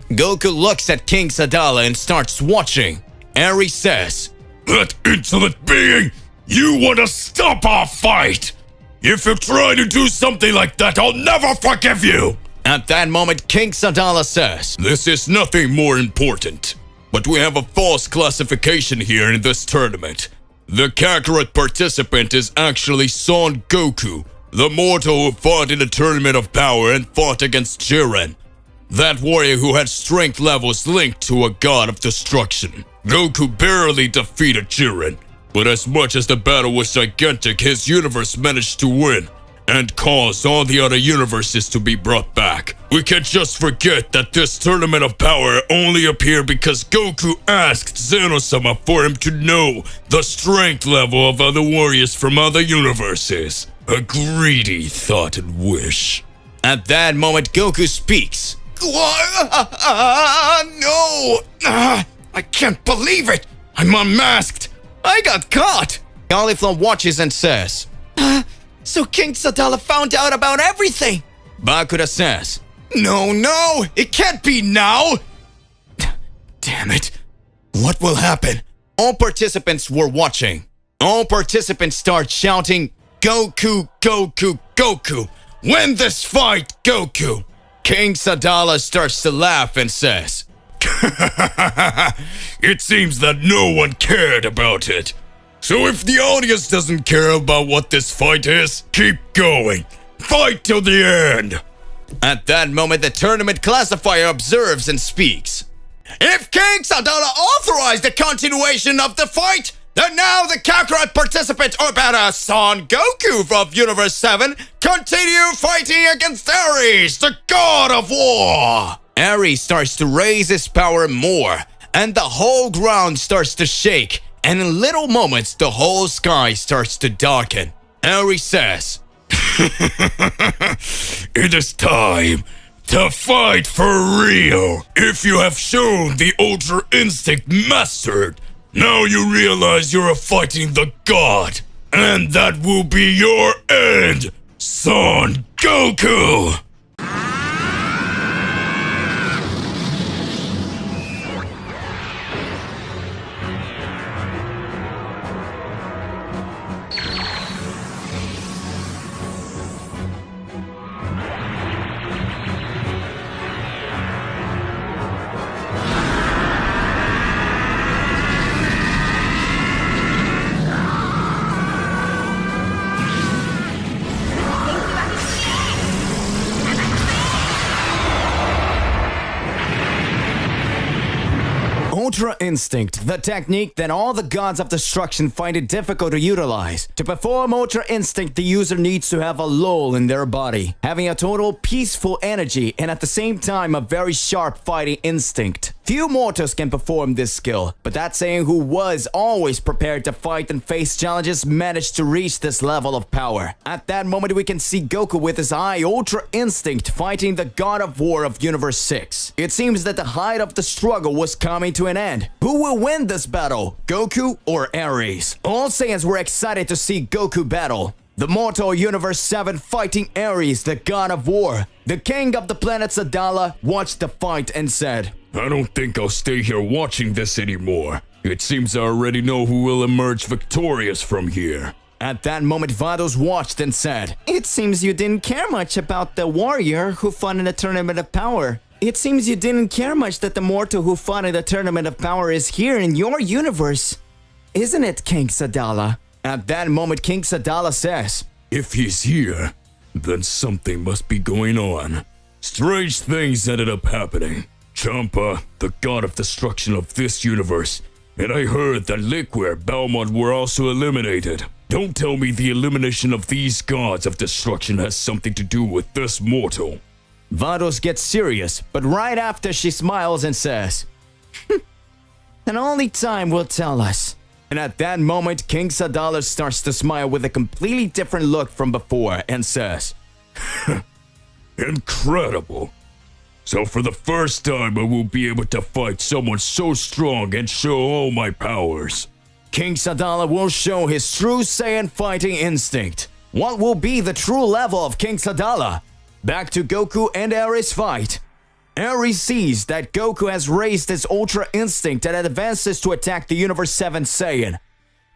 Goku looks at King Sadala and starts watching. Ares says, That insolent being! You want to stop our fight! If you try to do something like that, I'll never forgive you! At that moment, King Sadala says, This is nothing more important, but we have a false classification here in this tournament. The Kakarot participant is actually Son Goku, the mortal who fought in the Tournament of Power and fought against Jiren, that warrior who had strength levels linked to a god of destruction. Goku barely defeated Jiren, but as much as the battle was gigantic, his universe managed to win and cause all the other universes to be brought back. We can't just forget that this Tournament of Power only appeared because Goku asked Xeno-Sama for him to know the strength level of other warriors from other universes. A greedy thought and wish. At that moment, Goku speaks. No! I can't believe it! I'm unmasked! I got caught! Cauliflower watches and says, So King Sadala found out about everything! Bakura says, No, it can't be now! Damn it. What will happen? All participants were watching. All participants start shouting, Goku, Goku, Goku! Win this fight, Goku! King Sadala starts to laugh and says, It seems that no one cared about it. So if the audience doesn't care about what this fight is, keep going. Fight till the end. At that moment, the tournament classifier observes and speaks. If King Sadala authorized the continuation of the fight, then now the Kakarot participant, or better, Son Goku of Universe 7, continue fighting against Ares, the god of war! Ares starts to raise his power more, and the whole ground starts to shake, and in little moments, the whole sky starts to darken. Ares says, It is time to fight for real. If you have shown the Ultra Instinct mastered, now you realize you're fighting the god. And that will be your end, Son Goku! Ultra Instinct, the technique that all the gods of destruction find it difficult to utilize. To perform Ultra Instinct, the user needs to have a lull in their body, having a total peaceful energy and at the same time a very sharp fighting instinct. Few mortals can perform this skill, but that Saiyan who was always prepared to fight and face challenges managed to reach this level of power. At that moment we can see Goku with his eye Ultra Instinct fighting the God of War of Universe 6. It seems that the height of the struggle was coming to an end. Who will win this battle, Goku or Ares? All Saiyans were excited to see Goku battle. The mortal Universe 7 fighting Ares, the God of War. The king of the planet Sadala watched the fight and said, I don't think I'll stay here watching this anymore. It seems I already know who will emerge victorious from here. At that moment, Vados watched and said, It seems you didn't care much about the warrior who fought in the Tournament of Power. It seems you didn't care much that the mortal who fought in the Tournament of Power is here in your universe. Isn't it, King Sadala? At that moment, King Sadala says, If he's here, then something must be going on. Strange things ended up happening. Champa, the god of destruction of this universe, and I heard that Liquid, Belmont were also eliminated. Don't tell me the elimination of these gods of destruction has something to do with this mortal. Vados gets serious, but right after she smiles and says, And only time will tell us. And at that moment, King Sadala starts to smile with a completely different look from before and says, Incredible. So for the first time, I will be able to fight someone so strong and show all my powers. King Sadala will show his true Saiyan fighting instinct. What will be the true level of King Sadala? Back to Goku and Ares' fight. Ares sees that Goku has raised his Ultra Instinct and advances to attack the Universe 7 Saiyan.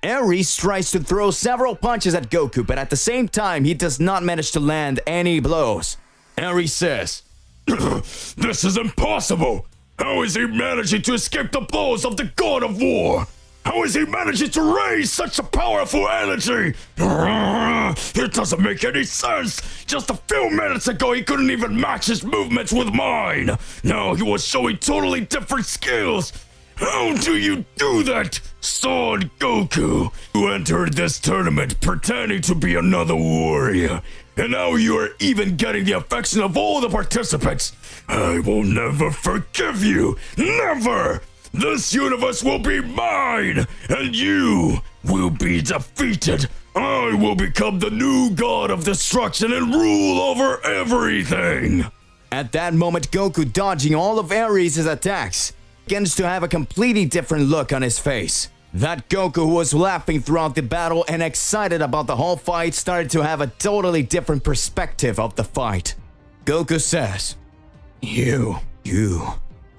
Ares tries to throw several punches at Goku, but at the same time he does not manage to land any blows. Ares says, This is impossible! How is he managing to escape the blows of the God of War? How is he managing to raise such a powerful energy? It doesn't make any sense! Just a few minutes ago he couldn't even match his movements with mine! Now he was showing totally different skills! How do you do that, Son Goku? You entered this tournament pretending to be another warrior, and now you are even getting the affection of all the participants! I will never forgive you! Never! This universe will be mine, and you will be defeated. I will become the new god of destruction and rule over everything. At that moment, Goku, dodging all of Ares' attacks, begins to have a completely different look on his face. That Goku who was laughing throughout the battle and excited about the whole fight started to have a totally different perspective of the fight. Goku says, You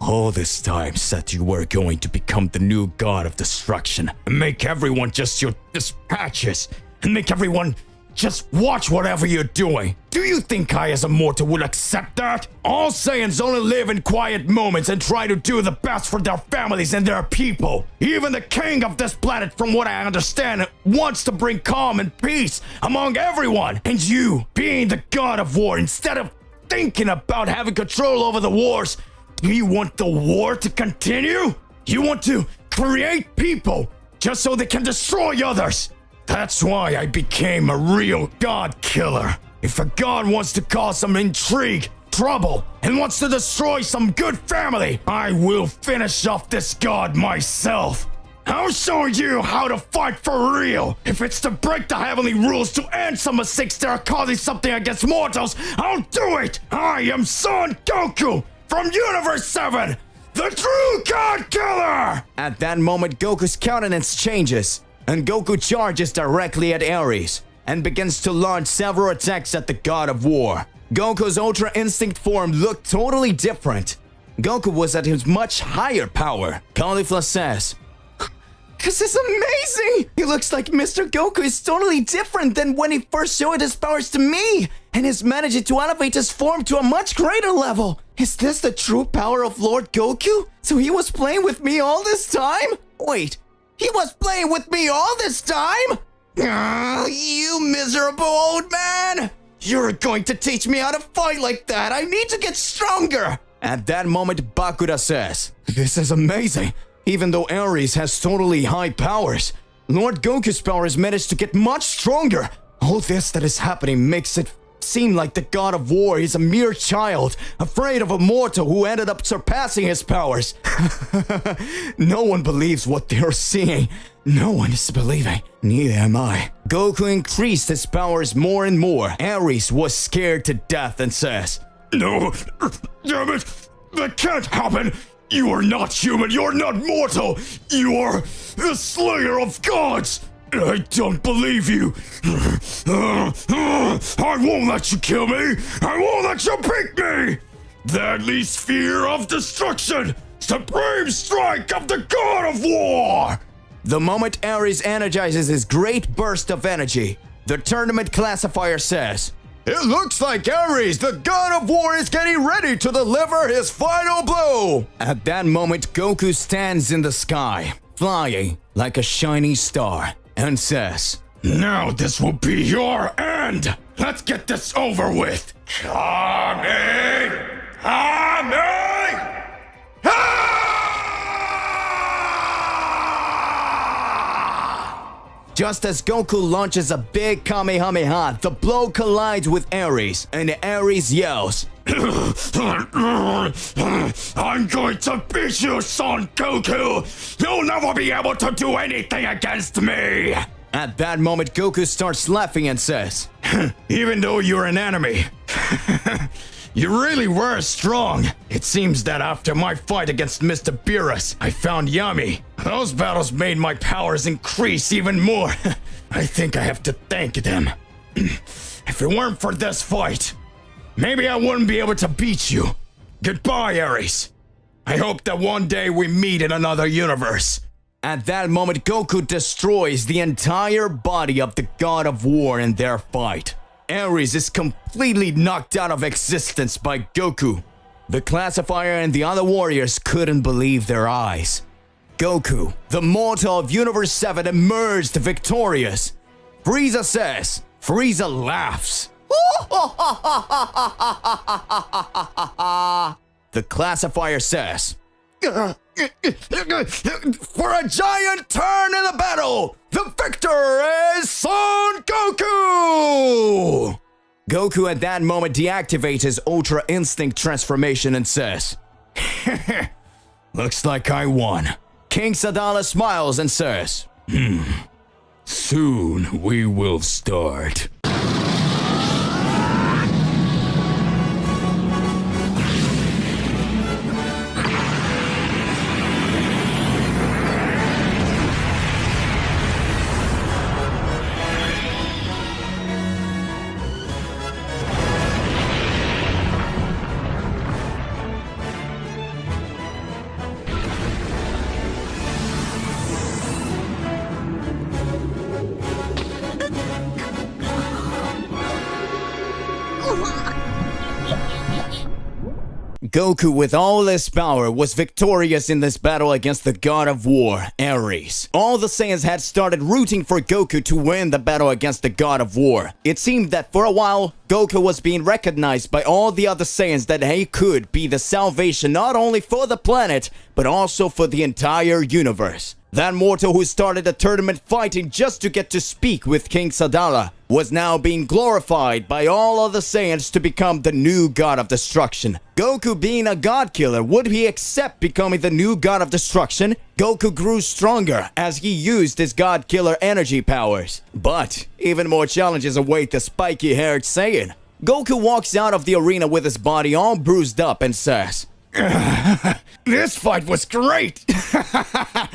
all this time said you were going to become the new god of destruction and make everyone just your dispatches and make everyone just watch whatever you're doing. Do you think I as a mortal would accept that? All Saiyans only live in quiet moments and try to do the best for their families and their people. Even the king of this planet, from what I understand, wants to bring calm and peace among everyone. And you, being the god of war, instead of thinking about having control over the wars, do you want the war to continue? You want to create people just so they can destroy others. That's why I became a real god killer. If a god wants to cause some intrigue, trouble, and wants to destroy some good family, I will finish off this god myself. I'll show you how to fight for real. If it's to break the heavenly rules to end some mistakes that are causing something against mortals, I'll do it. I am Son Goku from Universe 7, the true god killer! At that moment, Goku's countenance changes, and Goku charges directly at Ares, and begins to launch several attacks at the God of War. Goku's Ultra Instinct form looked totally different. Goku was at his much higher power. Caulifla says, This is amazing! It looks like Mr. Goku is totally different than when he first showed his powers to me, and is managing to elevate his form to a much greater level. Is this the true power of Lord Goku? So he was playing with me all this time? Wait, he was playing with me all this time? You miserable old man! You're going to teach me how to fight like that. I need to get stronger. At that moment, Bakura says, This is amazing. Even though Ares has totally high powers, Lord Goku's powers managed to get much stronger. All this that is happening makes it seem like the God of War is a mere child, afraid of a mortal who ended up surpassing his powers. No one believes what they're seeing. No one is believing. Neither am I. Goku increased his powers more and more. Ares was scared to death and says, No! Damn it! That can't happen! You are not human, you're not mortal! You are the slayer of gods! I don't believe you! I won't let you kill me! I won't let you beat me! Deadly sphere of destruction! Supreme strike of the God of War! the moment Ares energizes his great burst of energy, the tournament classifier says, "It looks like Ares, the God of War, is getting ready to deliver his final blow!" At that moment, Goku stands in the sky, flying like a shining star, and says, Now this will be your end! Let's get this over with! Kame! Kame! just as Goku launches a big Kamehameha, the blow collides with Ares, and Ares yells, I'm going to beat you, Son Goku! You'll never be able to do anything against me! At that moment, Goku starts laughing and says, Even though you're an enemy, you really were strong. It seems that after my fight against Mr. Beerus, I found Yami. Those battles made my powers increase even more. I think I have to thank them. If it weren't for this fight, maybe I wouldn't be able to beat you. Goodbye, Ares. I hope that one day we meet in another universe. At that moment, Goku destroys the entire body of the God of War in their fight. Ares is completely knocked out of existence by Goku. The classifier and the other warriors couldn't believe their eyes. Goku, the mortal of Universe 7, emerged victorious. Frieza says, Frieza laughs. The classifier says, for a giant turn in the battle, the victor is Son Goku! Goku at that moment deactivates his Ultra Instinct transformation and says, looks like I won. King Sadala smiles and says, Soon we will start. Goku, with all his power, was victorious in this battle against the God of War, Ares. All the Saiyans had started rooting for Goku to win the battle against the God of War. It seemed that for a while, Goku was being recognized by all the other Saiyans that he could be the salvation not only for the planet, but also for the entire universe. That mortal who started the tournament fighting just to get to speak with King Sadala was now being glorified by all other Saiyans to become the new God of Destruction. Goku being a God killer, would he accept becoming the new God of Destruction? Goku grew stronger as he used his God killer energy powers. But even more challenges await the spiky-haired Saiyan. Goku walks out of the arena with his body all bruised up and says, This fight was great!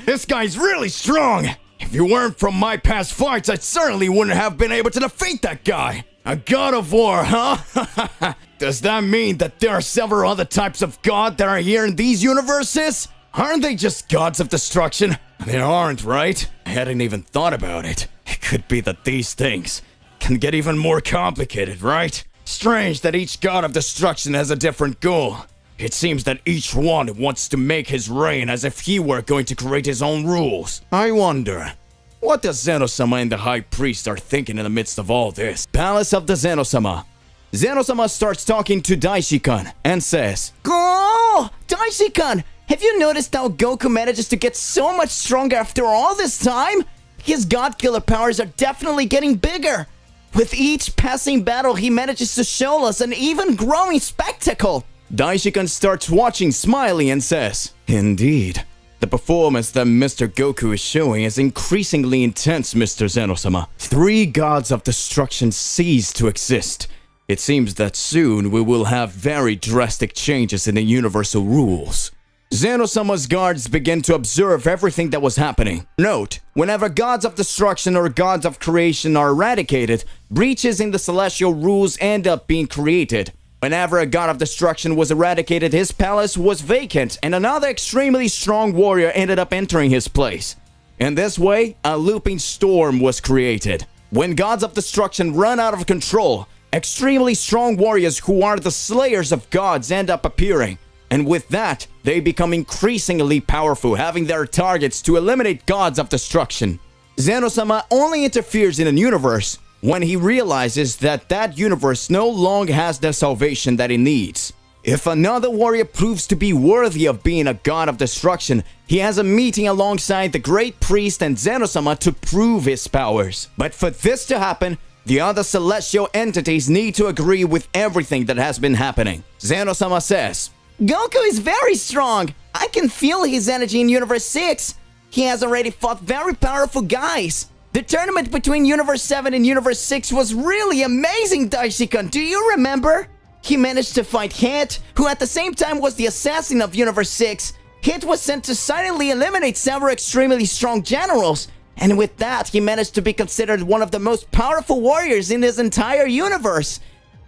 This guy's really strong! If you weren't from my past fights, I certainly wouldn't have been able to defeat that guy! A God of War, huh? Does that mean that there are several other types of God that are here in these universes? Aren't they just gods of destruction? They aren't, right? I hadn't even thought about it. It could be that these things can get even more complicated, right? Strange that each God of destruction has a different goal. It seems that each one wants to make his reign as if he were going to create his own rules. I wonder, what the Xeno-Sama and the High Priest are thinking in the midst of all this? Palace of the Xeno-Sama. Xeno-Sama starts talking to Daishinkan and says, Oh, Daishinkan! Have you noticed how Goku manages to get so much stronger after all this time? His God Killer powers are definitely getting bigger. With each passing battle, he manages to show us an even growing spectacle. Daishinkan starts watching smiling and says, "Indeed. The performance that Mr. Goku is showing is increasingly intense, Mr. Xeno-Sama. 3 gods of destruction cease to exist. It seems that soon we will have very drastic changes in the universal rules." Xeno-Sama's guards begin to observe everything that was happening. Note, whenever gods of destruction or gods of creation are eradicated, breaches in the celestial rules end up being created. Whenever a god of destruction was eradicated, his palace was vacant and another extremely strong warrior ended up entering his place. In this way, a looping storm was created. When gods of destruction run out of control, extremely strong warriors who are the slayers of gods end up appearing. And with that, they become increasingly powerful, having their targets to eliminate gods of destruction. Xeno-Sama only interferes in a universe when he realizes that that universe no longer has the salvation that it needs. If another warrior proves to be worthy of being a god of destruction, he has a meeting alongside the great priest and Xeno-Sama to prove his powers. But for this to happen, the other celestial entities need to agree with everything that has been happening. Xeno-Sama says, Goku is very strong. I can feel his energy in Universe 6. He has already fought very powerful guys. The tournament between Universe 7 and Universe 6 was really amazing, Daishinkan. Do you remember? He managed to fight Hit, who at the same time was the assassin of Universe 6. Hit was sent to silently eliminate several extremely strong generals. And with that, he managed to be considered one of the most powerful warriors in his entire universe.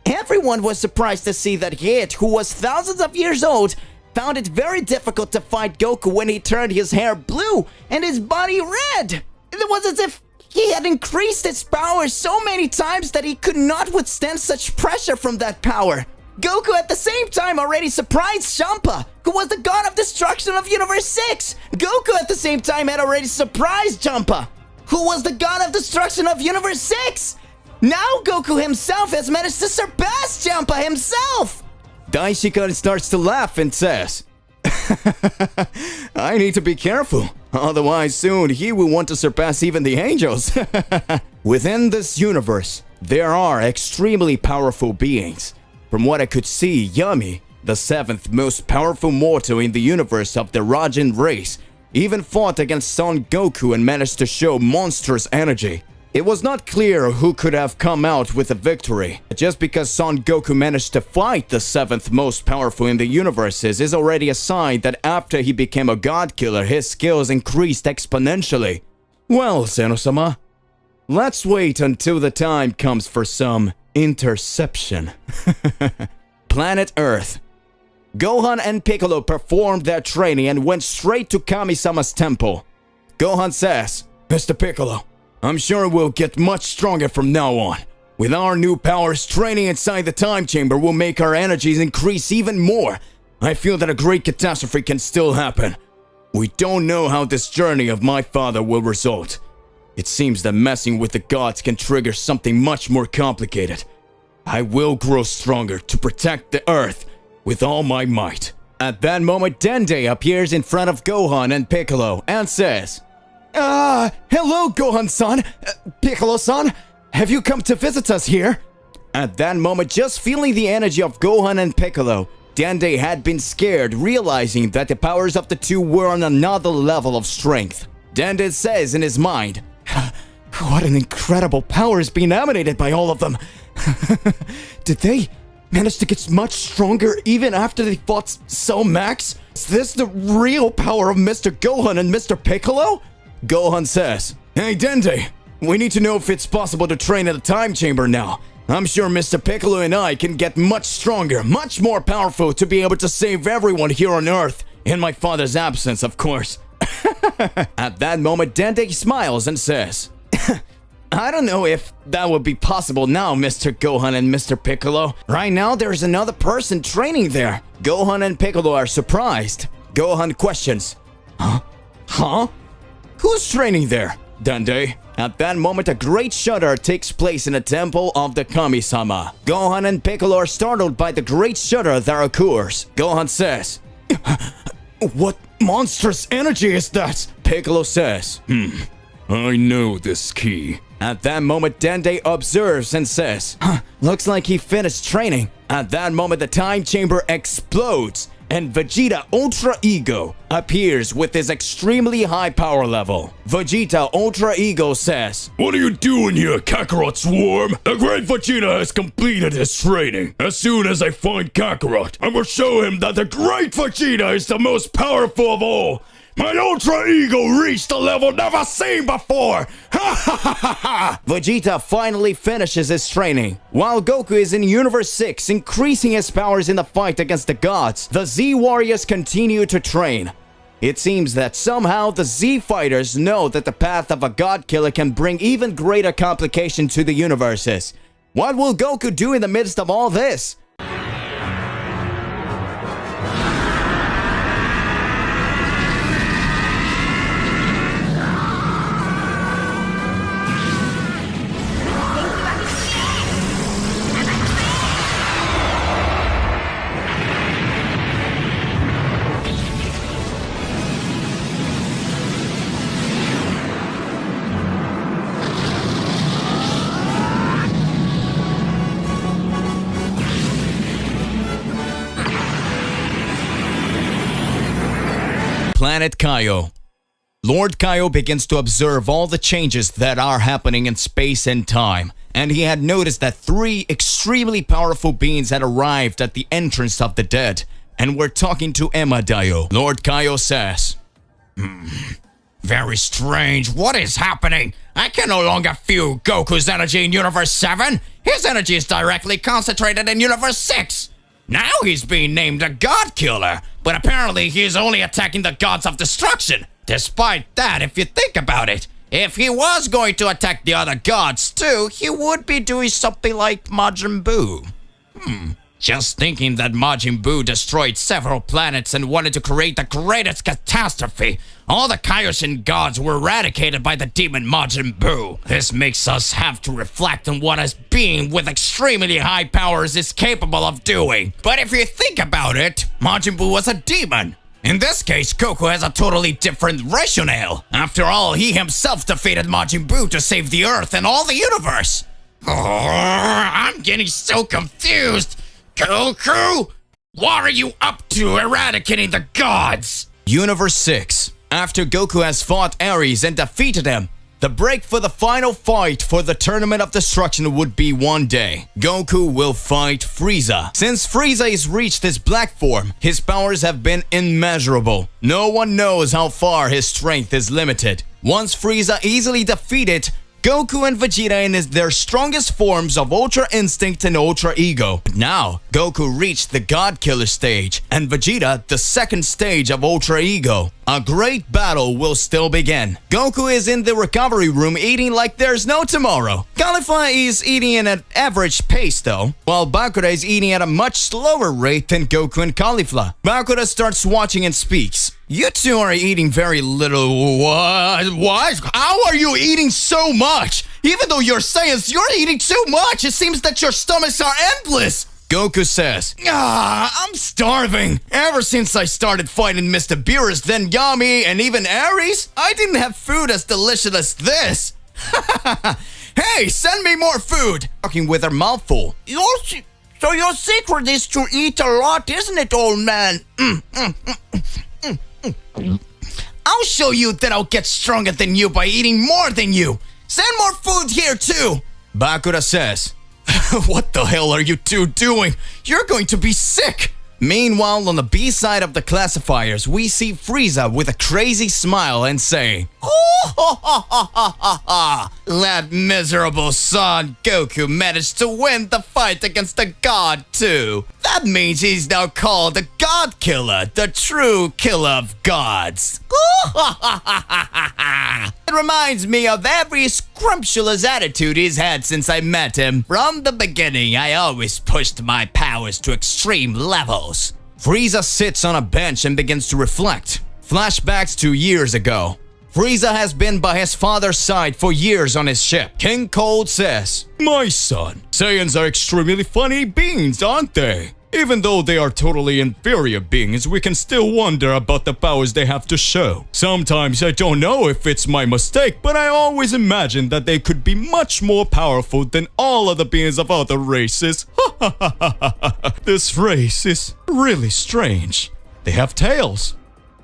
Everyone was surprised to see that Hit, who was thousands of years old, found it very difficult to fight Goku when he turned his hair blue and his body red. It was as if he had increased his power so many times that he could not withstand such pressure from that power. Goku at the same time already surprised Champa, who was the god of destruction of Universe 6. Goku at the same time had already surprised Champa, who was the god of destruction of Universe 6. Now Goku himself has managed to surpass Champa himself! Daishinkan starts to laugh and says, "I need to be careful, otherwise soon he will want to surpass even the angels." Within this universe, there are extremely powerful beings. From what I could see, Yami, the 7th most powerful mortal in the universe of the Rajin race, even fought against Son Goku and managed to show monstrous energy. It was not clear who could have come out with a victory. Just because Son Goku managed to fight the 7th most powerful in the universes is already a sign that after he became a god killer, his skills increased exponentially. Well, Xeno-Sama, let's wait until the time comes for some interception. Planet Earth. Gohan and Piccolo performed their training and went straight to Kami-sama's temple. Gohan says, "Mr. Piccolo, I'm sure we'll get much stronger from now on. With our new powers, training inside the time chamber will make our energies increase even more. I feel that a great catastrophe can still happen. We don't know how this journey of my father will result. It seems that messing with the gods can trigger something much more complicated. I will grow stronger to protect the Earth with all my might." At that moment, Dende appears in front of Gohan and Piccolo and says, Hello, Gohan-san, Piccolo-san, have you come to visit us here?" At that moment, just feeling the energy of Gohan and Piccolo, Dende had been scared, realizing that the powers of the two were on another level of strength. Dende says in his mind, "What an incredible power is being emanated by all of them. Did they manage to get much stronger even after they fought so max? Is this the real power of Mr. Gohan and Mr. Piccolo?" Gohan says, "Hey Dende, we need to know if it's possible to train at a time chamber now. I'm sure Mr. Piccolo and I can get much stronger, much more powerful to be able to save everyone here on Earth. In my father's absence, of course." At that moment, Dende smiles and says, "I don't know if that would be possible now, Mr. Gohan and Mr. Piccolo. Right now, there's another person training there." Gohan and Piccolo are surprised. Gohan questions, Huh? Who's training there, Dende?" At that moment, a great shudder takes place in the temple of the Kami-sama. Gohan and Piccolo are startled by the great shudder that occurs. Gohan says, What monstrous energy is that? Piccolo says. I know this key. At that moment, Dende observes and says, looks like he finished training. At that moment, the time chamber explodes, and Vegeta Ultra Ego appears with his extremely high power level. Vegeta Ultra Ego says, What are you doing here, Kakarot Swarm? The great Vegeta has completed his training. As soon as I find Kakarot, I will show him that the great Vegeta is the most powerful of all. My Ultra Ego reached a level never seen before! Ha ha ha ha ha! Vegeta finally finishes his training. While Goku is in Universe 6, increasing his powers in the fight against the gods, the Z Warriors continue to train. It seems that somehow the Z Fighters know that the path of a God Killer can bring even greater complication to the universes. What will Goku do in the midst of all this? Planet Kaio. Lord Kaio begins to observe all the changes that are happening in space and time, and he had noticed that 3 extremely powerful beings had arrived at the entrance of the dead, and were talking to Emma Dio. Lord Kaio says, Very strange. What is happening? I can no longer feel Goku's energy in Universe 7. His energy is directly concentrated in Universe 6. Now he's being named a God Killer, but apparently he's only attacking the gods of destruction. Despite that, if you think about it, if he was going to attack the other gods too, he would be doing something like Majin Buu. Just thinking that Majin Buu destroyed several planets and wanted to create the greatest catastrophe. All the Kaioshin gods were eradicated by the demon Majin Buu. This makes us have to reflect on what a being with extremely high powers is capable of doing. But if you think about it, Majin Buu was a demon. In this case, Goku has a totally different rationale. After all, he himself defeated Majin Buu to save the Earth and all the universe. I'm getting so confused. Goku, what are you up to eradicating the gods? Universe 6. After Goku has fought Ares and defeated him, the break for the final fight for the Tournament of Destruction would be one day. Goku will fight Frieza. Since Frieza has reached his black form, his powers have been immeasurable. No one knows how far his strength is limited. Once Frieza easily defeated, Goku and Vegeta in their strongest forms of Ultra Instinct and Ultra Ego. But now, Goku reached the God Killer stage, and Vegeta the second stage of Ultra Ego. A great battle will still begin. Goku is in the recovery room eating like there's no tomorrow. Caulifla is eating at an average pace though, while Bakura is eating at a much slower rate than Goku and Caulifla. Bakura starts watching and speaks. You two are eating very little. What? How are you eating so much? Even though you're Saiyans, you're eating too much. It seems that your stomachs are endless. Goku says, I'm starving. Ever since I started fighting Mr. Beerus, then Yami, and even Ares, I didn't have food as delicious as this. Hey, send me more food. Talking with her mouth full. So your secret is to eat a lot, isn't it, old man? I'll show you that I'll get stronger than you by eating more than you. Send more food here too. Bakura says, what the hell are you two doing? You're going to be sick. Meanwhile, on the B side of the classifiers, we see Frieza with a crazy smile and saying, that miserable son Goku managed to win the fight against the god too. That means he's now called the God Killer, the true killer of gods. It reminds me of every scrumptious attitude he's had since I met him. From the beginning, I always pushed my powers to extreme levels. Frieza sits on a bench and begins to reflect. Flashbacks to years ago. Frieza has been by his father's side for years on his ship. King Cold says, my son, Saiyans are extremely funny beings, aren't they? Even though they are totally inferior beings, we can still wonder about the powers they have to show. Sometimes I don't know if it's my mistake, but I always imagine that they could be much more powerful than all of the beings of other races. This race is really strange. They have tails.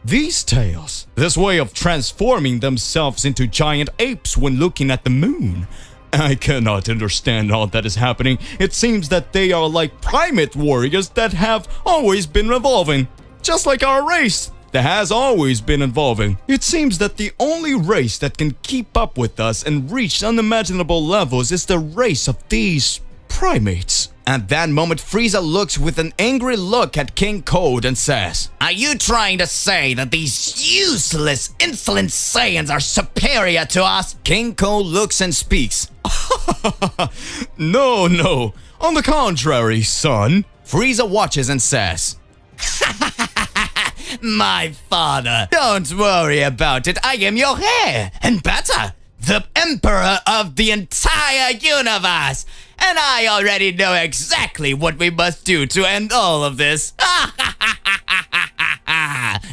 These tails. This way of transforming themselves into giant apes when looking at the moon. I cannot understand all that is happening. It seems that they are like primate warriors that have always been evolving. Just like our race that has always been evolving. It seems that the only race that can keep up with us and reach unimaginable levels is the race of these primates. At that moment, Frieza looks with an angry look at King Code and says, Are you trying to say that these useless, insolent Saiyans are superior to us? King Code looks and speaks. No. On the contrary, son. Frieza watches and says, My father, don't worry about it. I am your heir, and better, the emperor of the entire universe. And I already know exactly what we must do to end all of this.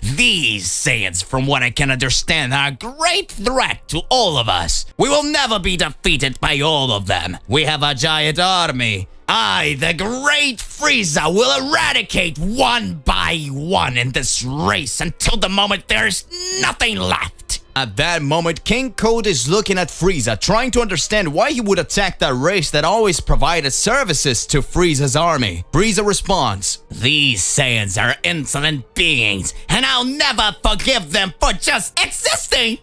These Saiyans, from what I can understand, are a great threat to all of us. We will never be defeated by all of them. We have a giant army. I, the great Frieza, will eradicate one by one in this race until the moment there's nothing left. At that moment, King Code is looking at Frieza, trying to understand why he would attack that race that always provided services to Frieza's army. Frieza responds, These Saiyans are insolent beings, and I'll never forgive them for just existing!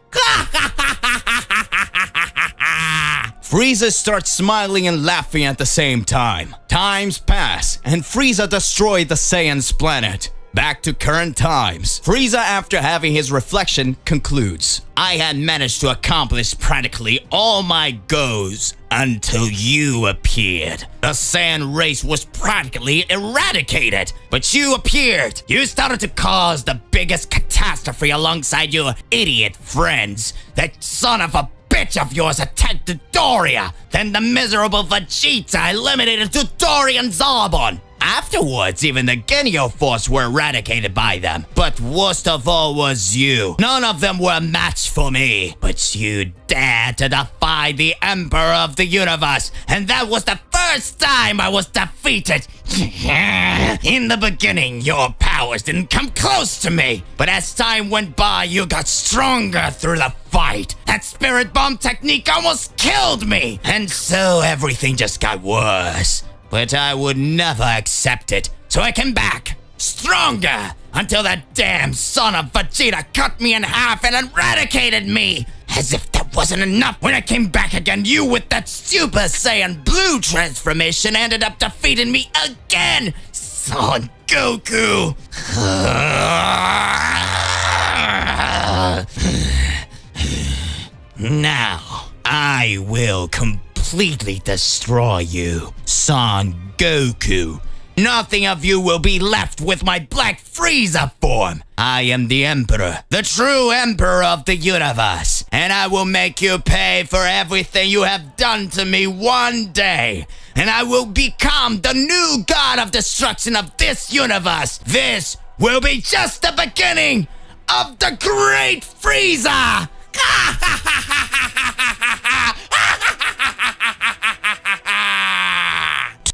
Frieza starts smiling and laughing at the same time. Times pass, and Frieza destroyed the Saiyan's planet. Back to current times. Frieza, after having his reflection, concludes, I had managed to accomplish practically all my goals until you appeared. The Saiyan race was practically eradicated, but you appeared. You started to cause the biggest catastrophe alongside your idiot friends. That son of a bitch of yours attacked Dodoria. Then the miserable Vegeta eliminated Dodoria and Zarbon. Afterwards, even the Genio Force were eradicated by them. But worst of all was you. None of them were a match for me. But you dared to defy the Emperor of the Universe. And that was the first time I was defeated. In the beginning, your powers didn't come close to me. But as time went by, you got stronger through the fight. That spirit bomb technique almost killed me. And so everything just got worse. But I would never accept it, so I came back, stronger, until that damn son of Vegeta cut me in half and eradicated me! As if that wasn't enough, when I came back again, you with that Super Saiyan Blue transformation ended up defeating me again! Son Goku! Now, I will completely destroy you, Son Goku. Nothing of you will be left with my Black Frieza form. I am the Emperor, the true Emperor of the universe, and I will make you pay for everything you have done to me one day. And I will become the new god of destruction of this universe. This will be just the beginning of the Great Frieza!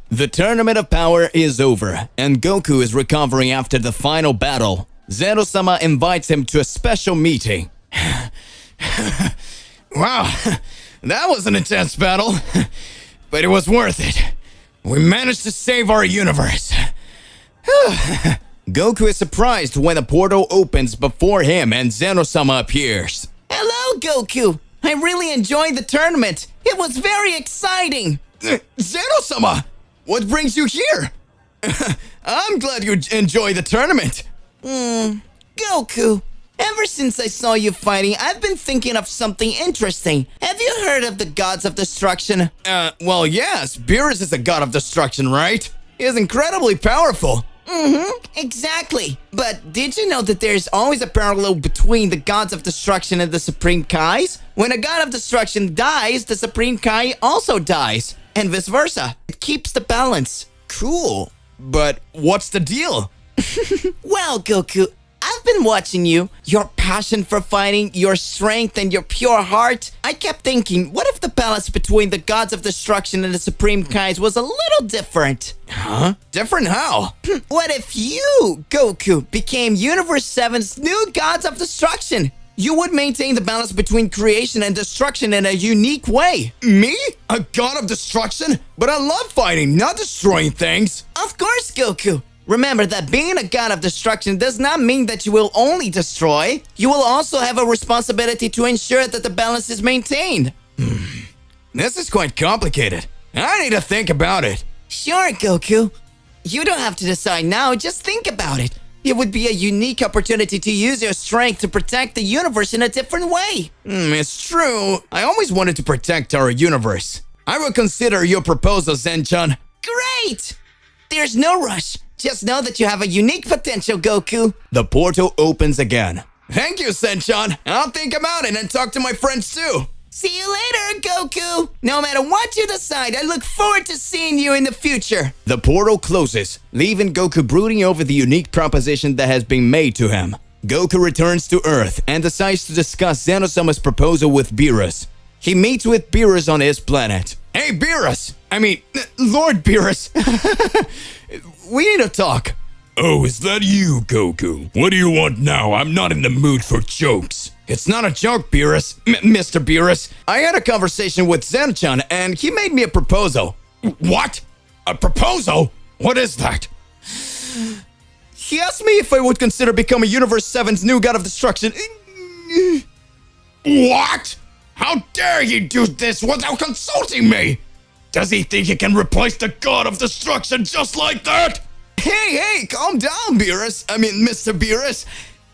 The Tournament of Power is over, and Goku is recovering after the final battle. Xeno-Sama invites him to a special meeting. Wow, that was an intense battle, but it was worth it. We managed to save our universe. Goku is surprised when a portal opens before him and Xeno-Sama appears. Hello, Goku. I really enjoyed the tournament. It was very exciting. Xeno-Sama, what brings you here? I'm glad you enjoy the tournament. Goku, ever since I saw you fighting, I've been thinking of something interesting. Have you heard of the gods of destruction? Well, yes, Beerus is a god of destruction, right? He is incredibly powerful. Exactly. But did you know that there's always a parallel between the gods of destruction and the Supreme Kais? When a god of destruction dies, the Supreme Kai also dies. And vice versa. It keeps the balance. Cool. But what's the deal? Well, Goku, I've been watching you. Your passion for fighting, your strength, and your pure heart. I kept thinking, what if the balance between the gods of destruction and the Supreme Kais was a little different? Huh? Different how? What if you, Goku, became Universe 7's new gods of destruction? You would maintain the balance between creation and destruction in a unique way. Me? A god of destruction? But I love fighting, not destroying things. Of course, Goku. Remember that being a god of destruction does not mean that you will only destroy. You will also have a responsibility to ensure that the balance is maintained. This is quite complicated. I need to think about it. Sure, Goku. You don't have to decide now, just think about it. It would be a unique opportunity to use your strength to protect the universe in a different way. It's true. I always wanted to protect our universe. I will consider your proposal, Zen-chan. Great! There's no rush. Just know that you have a unique potential, Goku. The portal opens again. Thank you, Zen-chan. I'll think about it and talk to my friends too. See you later, Goku. No matter what you decide, I look forward to seeing you in the future. The portal closes, leaving Goku brooding over the unique proposition that has been made to him. Goku returns to Earth and decides to discuss Xeno-Sama's proposal with Beerus. He meets with Beerus on his planet. Hey, Beerus! Lord Beerus! We need to talk. Oh, is that you, Goku? What do you want now? I'm not in the mood for jokes. It's not a joke, Beerus. Mr. Beerus. I had a conversation with Zen-chan and he made me a proposal. What? A proposal? What is that? He asked me if I would consider becoming Universe 7's new god of destruction. What? How dare you do this without consulting me? Does he think he can replace the god of destruction just like that? Hey, calm down, Mr. Beerus.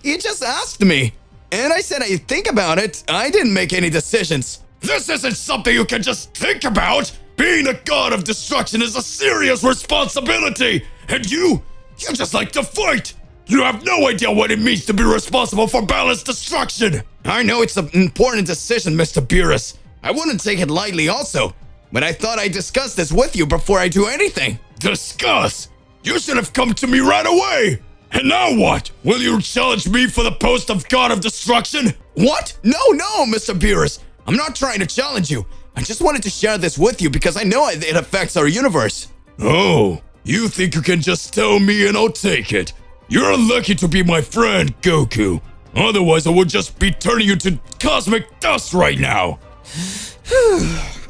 He just asked me. And I said I'd think about it. I didn't make any decisions. This isn't something you can just think about. Being a god of destruction is a serious responsibility. And you just like to fight. You have no idea what it means to be responsible for balanced destruction. I know it's an important decision, Mr. Beerus. I wouldn't take it lightly also. But I thought I'd discuss this with you before I do anything. Discuss? You should have come to me right away. And now what? Will you challenge me for the post of God of Destruction? What? No, Mr. Beerus. I'm not trying to challenge you. I just wanted to share this with you because I know it affects our universe. Oh, you think you can just tell me and I'll take it? You're lucky to be my friend, Goku. Otherwise, I would just be turning you to cosmic dust right now.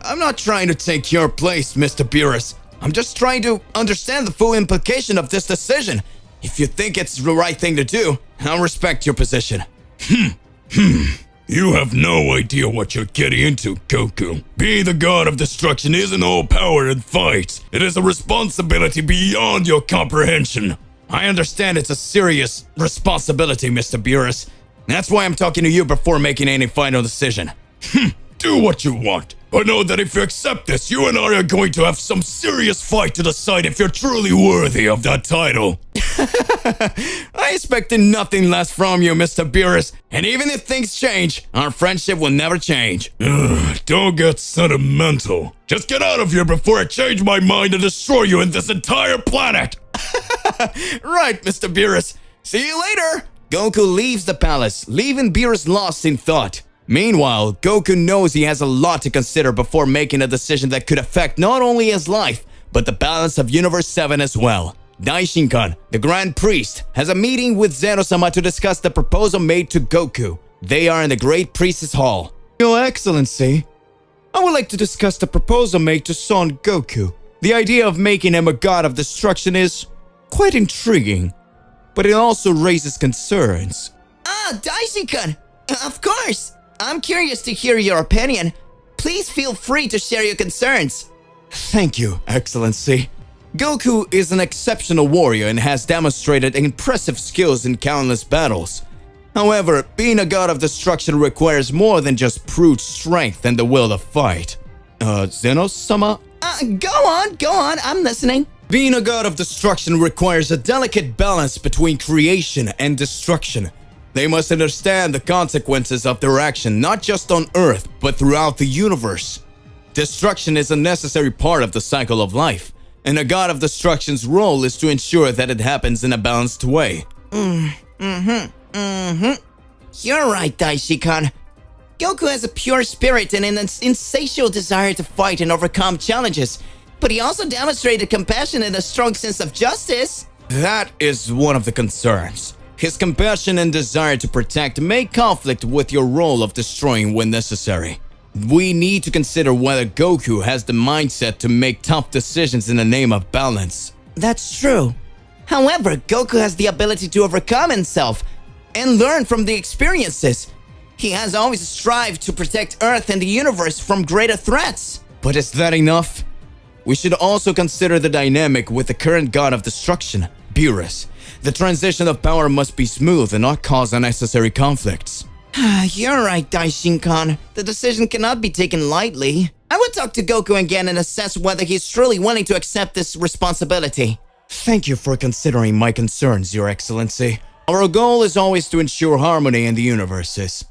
I'm not trying to take your place, Mr. Beerus. I'm just trying to understand the full implication of this decision. If you think it's the right thing to do, I'll respect your position. You have no idea what you're getting into, Goku. Being the god of destruction isn't all power and fight. It is a responsibility beyond your comprehension. I understand it's a serious responsibility, Mr. Beerus. That's why I'm talking to you before making any final decision. Do what you want. But know that if you accept this, you and I are going to have some serious fight to decide if you're truly worthy of that title. I expected nothing less from you, Mr. Beerus. And even if things change, our friendship will never change. Don't get sentimental. Just get out of here before I change my mind and destroy you and this entire planet. Right, Mr. Beerus. See you later. Goku leaves the palace, leaving Beerus lost in thought. Meanwhile, Goku knows he has a lot to consider before making a decision that could affect not only his life, but the balance of Universe 7 as well. Daishinkan, the Grand Priest, has a meeting with Xeno-Sama to discuss the proposal made to Goku. They are in the Great Priestess Hall. Your Excellency, I would like to discuss the proposal made to Son Goku. The idea of making him a god of destruction is quite intriguing, but it also raises concerns. Daishinkan! Of course! I'm curious to hear your opinion. Please feel free to share your concerns. Thank you, Excellency. Goku is an exceptional warrior and has demonstrated impressive skills in countless battles. However, being a god of destruction requires more than just brute strength and the will to fight. Xeno-Sama? Go on, I'm listening. Being a god of destruction requires a delicate balance between creation and destruction. They must understand the consequences of their action not just on Earth, but throughout the universe. Destruction is a necessary part of the cycle of life, and a god of destruction's role is to ensure that it happens in a balanced way. You're right, Daishinkan. Goku has a pure spirit and an insatiable desire to fight and overcome challenges, but he also demonstrated compassion and a strong sense of justice. That is one of the concerns. His compassion and desire to protect may conflict with your role of destroying when necessary. We need to consider whether Goku has the mindset to make tough decisions in the name of balance. That's true. However, Goku has the ability to overcome himself and learn from the experiences. He has always strived to protect Earth and the universe from greater threats. But is that enough? We should also consider the dynamic with the current god of destruction, Beerus. The transition of power must be smooth and not cause unnecessary conflicts. You're right, Daishinkan. The decision cannot be taken lightly. I would talk to Goku again and assess whether he's truly willing to accept this responsibility. Thank you for considering my concerns, Your Excellency. Our goal is always to ensure harmony in the universes.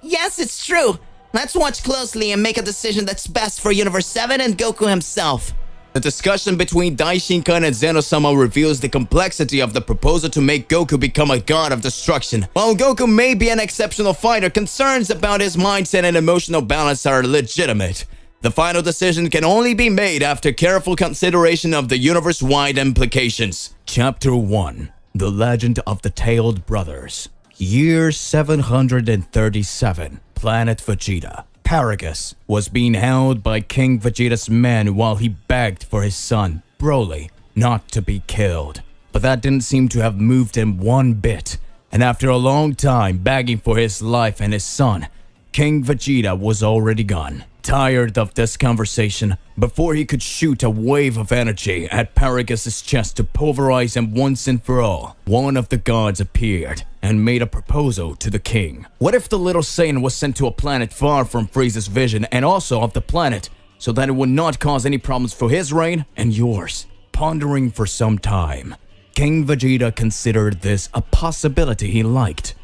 Yes, it's true. Let's watch closely and make a decision that's best for Universe 7 and Goku himself. The discussion between Daishinkan and Xeno-Sama reveals the complexity of the proposal to make Goku become a god of destruction. While Goku may be an exceptional fighter, concerns about his mindset and emotional balance are legitimate. The final decision can only be made after careful consideration of the universe-wide implications. Chapter 1: The Legend of the Tailed Brothers. Year 737. Planet Vegeta. Paragus was being held by King Vegeta's men while he begged for his son, Broly, not to be killed. But that didn't seem to have moved him one bit, and after a long time begging for his life and his son, King Vegeta was already gone. Tired of this conversation, before he could shoot a wave of energy at Paragus' chest to pulverize him once and for all, one of the gods appeared and made a proposal to the king. What if the little Saiyan was sent to a planet far from Frieza's vision and also of the planet, so that it would not cause any problems for his reign and yours? Pondering for some time, King Vegeta considered this a possibility he liked,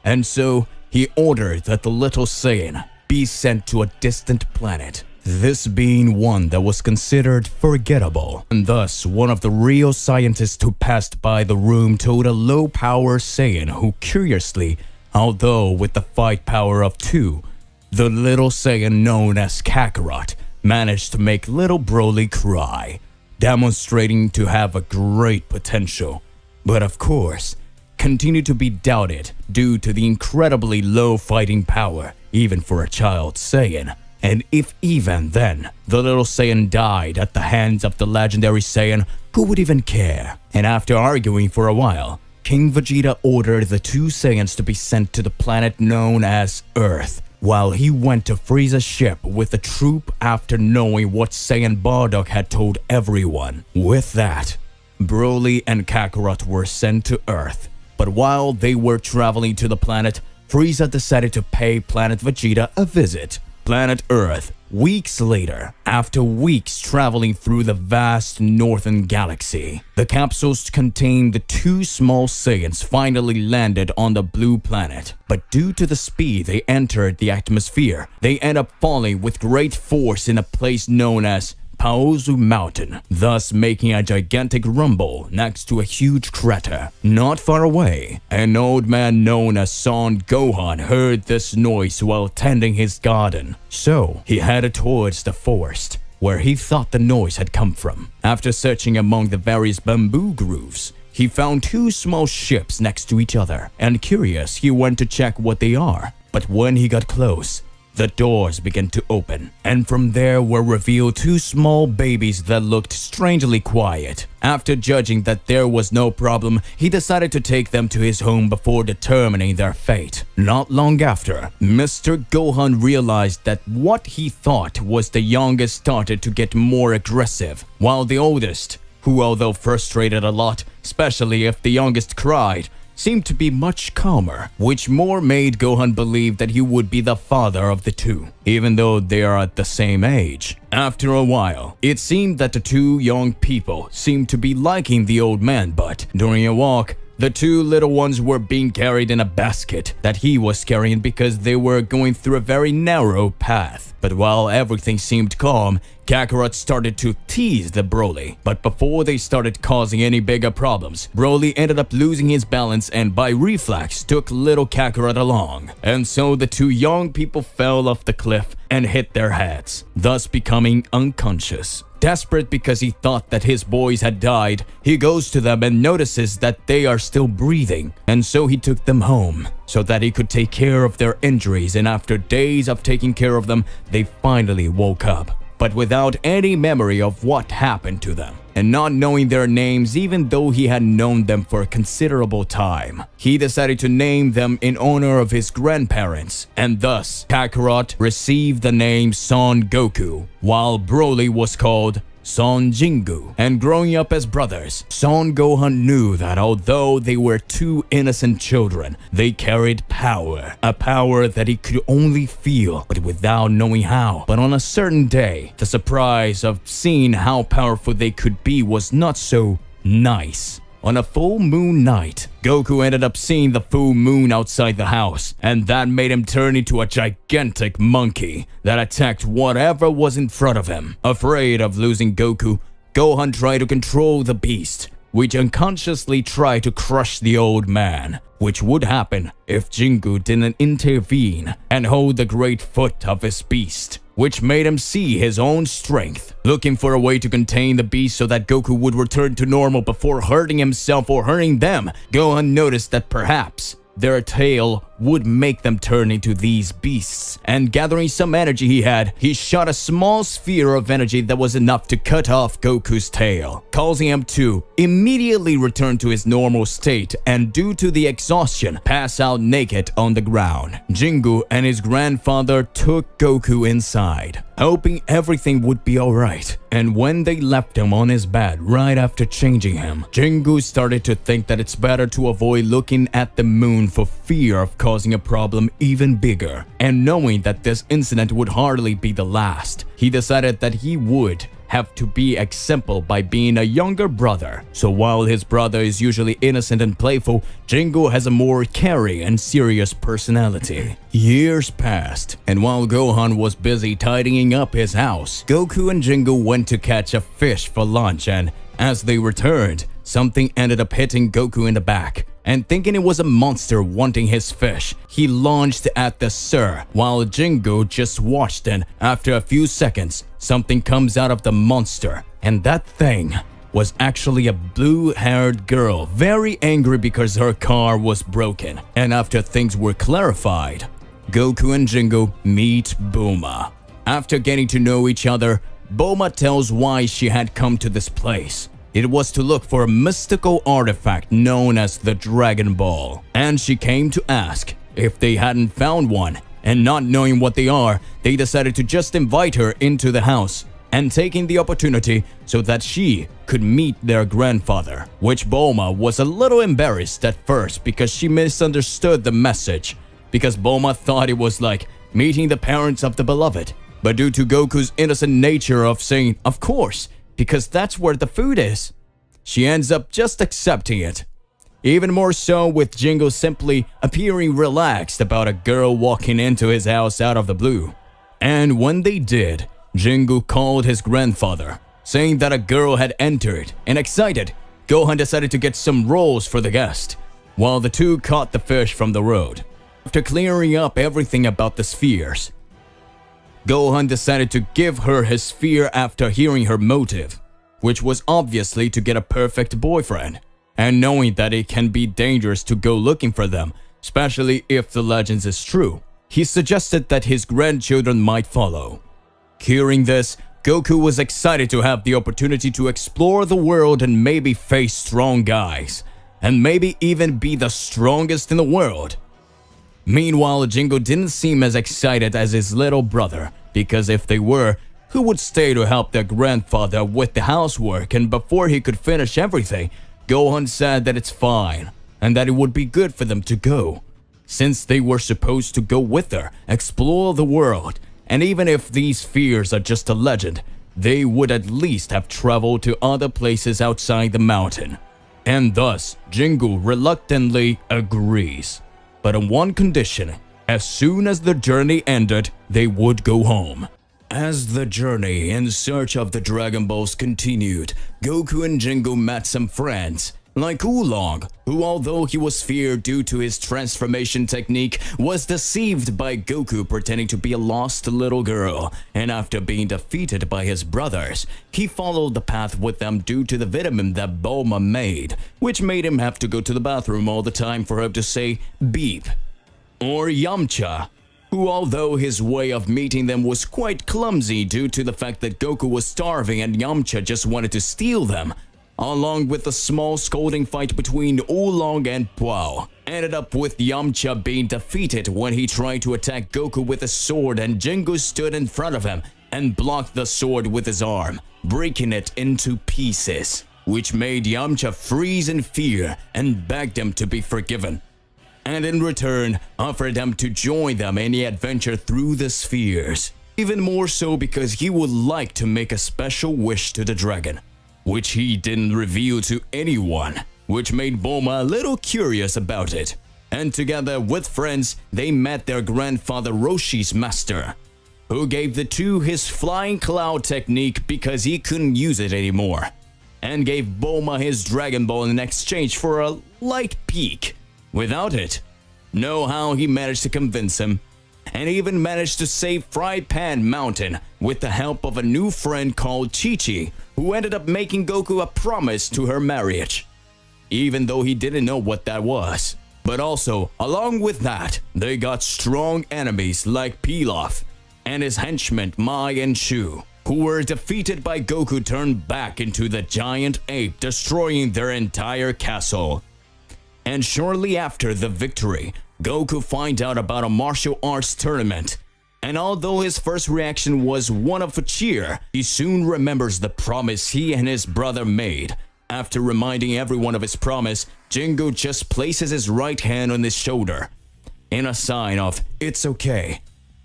and so he ordered that the little Saiyan be sent to a distant planet, this being one that was considered forgettable. And thus, one of the real scientists who passed by the room told a low-power Saiyan who curiously, although with the fight power of 2, the little Saiyan known as Kakarot managed to make little Broly cry, demonstrating to have a great potential. But of course, continued to be doubted due to the incredibly low fighting power, even for a child Saiyan. And if even then, the little Saiyan died at the hands of the legendary Saiyan, who would even care? And after arguing for a while, King Vegeta ordered the 2 Saiyans to be sent to the planet known as Earth, while he went to Frieza's ship with the troop after knowing what Saiyan Bardock had told everyone. With that, Broly and Kakarot were sent to Earth. But while they were traveling to the planet, Frieza decided to pay Planet Vegeta a visit. Planet Earth. Weeks later, after weeks traveling through the vast northern galaxy, the capsules containing the 2 small Saiyans finally landed on the blue planet. But due to the speed they entered the atmosphere, they end up falling with great force in a place known as Paozu Mountain, thus making a gigantic rumble next to a huge crater. Not far away, an old man known as Son Gohan heard this noise while tending his garden. So, he headed towards the forest, where he thought the noise had come from. After searching among the various bamboo grooves, he found 2 small ships next to each other, and curious, he went to check what they are. But when he got close, the doors began to open, and from there were revealed 2 small babies that looked strangely quiet. After judging that there was no problem, he decided to take them to his home before determining their fate. Not long after, Mr. Gohan realized that what he thought was the youngest started to get more aggressive, while the oldest, who although frustrated a lot, especially if the youngest cried, seemed to be much calmer, which more made Gohan believe that he would be the father of the 2, even though they are at the same age. After a while, it seemed that the 2 young people seemed to be liking the old man, but during a walk, The two little ones were being carried in a basket that he was carrying because they were going through a very narrow path. But while everything seemed calm, Kakarot started to tease the Broly. But before they started causing any bigger problems, Broly ended up losing his balance and by reflex took little Kakarot along. And so the two young people fell off the cliff and hit their heads, thus becoming unconscious. Desperate because he thought that his boys had died, he goes to them and notices that they are still breathing, and so he took them home so that he could take care of their injuries, and after days of taking care of them, they finally woke up, but without any memory of what happened to them. And not knowing their names even though he had known them for a considerable time. He decided to name them in honor of his grandparents, and thus Kakarot received the name Son Goku, while Broly was called Son Jingu. And growing up as brothers, Son Gohan knew that although they were two innocent children, they carried power. A power that he could only feel, but without knowing how. But on a certain day, the surprise of seeing how powerful they could be was not so nice. On a full moon night, Goku ended up seeing the full moon outside the house, and that made him turn into a gigantic monkey that attacked whatever was in front of him. Afraid of losing Goku, Gohan tried to control the beast, which unconsciously tried to crush the old man, which would happen if Jingu didn't intervene and hold the great foot of his beast, which made him see his own strength. Looking for a way to contain the beast so that Goku would return to normal before hurting himself or hurting them, Gohan noticed that perhaps their tail would make them turn into these beasts. And gathering some energy he had, he shot a small sphere of energy that was enough to cut off Goku's tail, causing him to immediately return to his normal state and due to the exhaustion, pass out naked on the ground. Jingu and his grandfather took Goku inside, hoping everything would be alright. And when they left him on his bed right after changing him, Jingu started to think that it's better to avoid looking at the moon for fear of causing a problem even bigger. And knowing that this incident would hardly be the last, he decided that he would have to be exempled by being a younger brother. So while his brother is usually innocent and playful, Jingu has a more caring and serious personality. Years passed, and while Gohan was busy tidying up his house, Goku and Jingu went to catch a fish for lunch, and as they returned, something ended up hitting Goku in the back. And thinking it was a monster wanting his fish, he launched at the sir, while Jingu just watched, and after a few seconds, something comes out of the monster, and that thing was actually a blue-haired girl, very angry because her car was broken. And after things were clarified, Goku and Jingu meet Bulma. After getting to know each other, Bulma tells why she had come to this place. It was to look for a mystical artifact known as the Dragon Ball, and she came to ask if they hadn't found one, and not knowing what they are, they decided to just invite her into the house, and taking the opportunity so that she could meet their grandfather, which Bulma was a little embarrassed at first because she misunderstood the message, because Bulma thought it was like meeting the parents of the beloved, but due to Goku's innocent nature of saying, of course, because that's where the food is, she ends up just accepting it. Even more so with Jingu simply appearing relaxed about a girl walking into his house out of the blue. And when they did, Jingu called his grandfather, saying that a girl had entered, and excited, Gohan decided to get some rolls for the guest, while the two caught the fish from the road. After clearing up everything about the spheres, Gohan decided to give her his sphere after hearing her motive, which was obviously to get a perfect boyfriend, and knowing that it can be dangerous to go looking for them, especially if the legends is true. He suggested that his grandchildren might follow. Hearing this, Goku was excited to have the opportunity to explore the world and maybe face strong guys, and maybe even be the strongest in the world. Meanwhile, Jingu didn't seem as excited as his little brother, because if they were, who would stay to help their grandfather with the housework? And before he could finish everything, Gohan said that it's fine, and that it would be good for them to go, since they were supposed to go with her, explore the world, and even if these fears are just a legend, they would at least have traveled to other places outside the mountain. And thus, Jingu reluctantly agrees. But on one condition: as soon as the journey ended, they would go home. As the journey in search of the Dragon Balls continued, Goku and Jingu met some friends, like Oolong, who, although he was feared due to his transformation technique, was deceived by Goku pretending to be a lost little girl, and after being defeated by his brothers, he followed the path with them due to the vitamin that Bulma made, which made him have to go to the bathroom all the time for him to say beep. Or Yamcha, who, although his way of meeting them was quite clumsy due to the fact that Goku was starving and Yamcha just wanted to steal them, along with a small scolding fight between Oolong and Puao, ended up with Yamcha being defeated when he tried to attack Goku with a sword, and Jingu stood in front of him and blocked the sword with his arm, breaking it into pieces, which made Yamcha freeze in fear and begged him to be forgiven, and in return offered him to join them in the adventure through the spheres, even more so because he would like to make a special wish to the dragon, which he didn't reveal to anyone, which made Bulma a little curious about it. And together with friends, they met their grandfather Roshi's master, who gave the two his flying cloud technique because he couldn't use it anymore, and gave Bulma his Dragon Ball in exchange for a light peek. Without it, know how he managed to convince him, and even managed to save Fry Pan Mountain with the help of a new friend called Chi-Chi, who ended up making Goku a promise to her marriage, even though he didn't know what that was. But also, along with that, they got strong enemies like Pilaf and his henchmen Mai and Shu, who were defeated by Goku turned back into the giant ape, destroying their entire castle. And shortly after the victory, Goku finds out about a martial arts tournament, and although his first reaction was one of a cheer, he soon remembers the promise he and his brother made. After reminding everyone of his promise, Jingu just places his right hand on his shoulder, in a sign of "it's okay."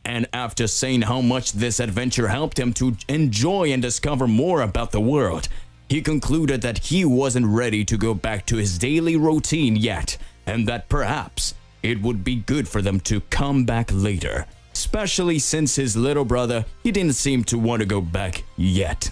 And after saying how much this adventure helped him to enjoy and discover more about the world, he concluded that he wasn't ready to go back to his daily routine yet, and that perhaps it would be good for them to come back later, especially since his little brother, he didn't seem to want to go back yet.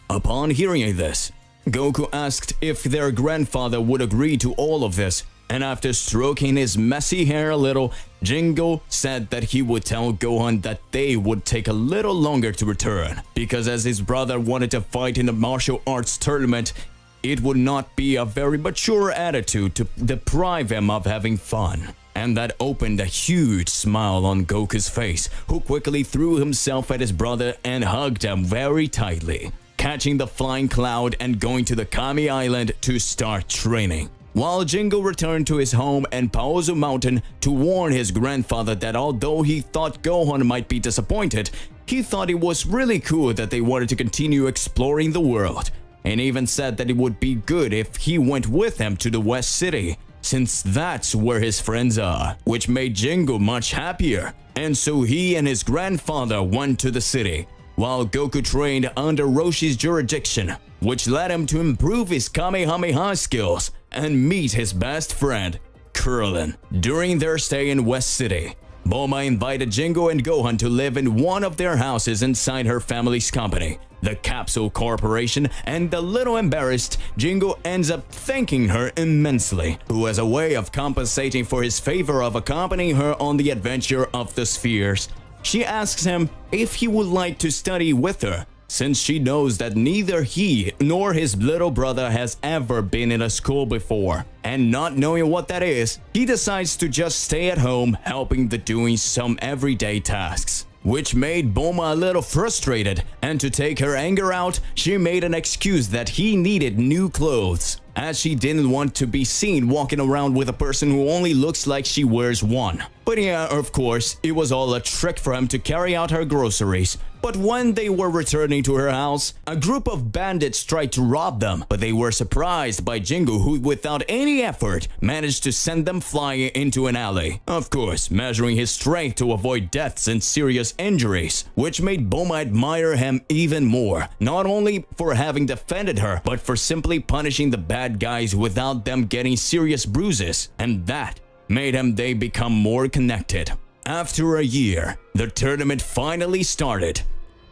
Upon hearing this, Goku asked if their grandfather would agree to all of this, and after stroking his messy hair a little, Jingu said that he would tell Gohan that they would take a little longer to return, because as his brother wanted to fight in the martial arts tournament, it would not be a very mature attitude to deprive him of having fun. And that opened a huge smile on Goku's face, who quickly threw himself at his brother and hugged him very tightly, catching the flying cloud and going to the Kami Island to start training. While Jingu returned to his home in Paozu Mountain to warn his grandfather that although he thought Gohan might be disappointed, he thought it was really cool that they wanted to continue exploring the world, and even said that it would be good if he went with them to the West City, since that's where his friends are, which made Jingu much happier. And so he and his grandfather went to the city, while Goku trained under Roshi's jurisdiction, which led him to improve his Kamehameha skills and meet his best friend, Krillin. During their stay in West City, Bulma invited Jingu and Gohan to live in one of their houses inside her family's company, the Capsule Corporation, and a little embarrassed, Jingu ends up thanking her immensely, who as a way of compensating for his favor of accompanying her on the adventure of the spheres, she asks him if he would like to study with her, since she knows that neither he nor his little brother has ever been in a school before. And not knowing what that is, he decides to just stay at home helping the doing some everyday tasks, which made Bulma a little frustrated, and to take her anger out, she made an excuse that he needed new clothes, as she didn't want to be seen walking around with a person who only looks like she wears one. But yeah, of course, it was all a trick for him to carry out her groceries, But when they were returning to her house, a group of bandits tried to rob them, but they were surprised by Jingu, who without any effort managed to send them flying into an alley. Of course, measuring his strength to avoid deaths and serious injuries, which made Bulma admire him even more, not only for having defended her, but for simply punishing the bad guys without them getting serious bruises, and that made they become more connected. After a year, the tournament finally started.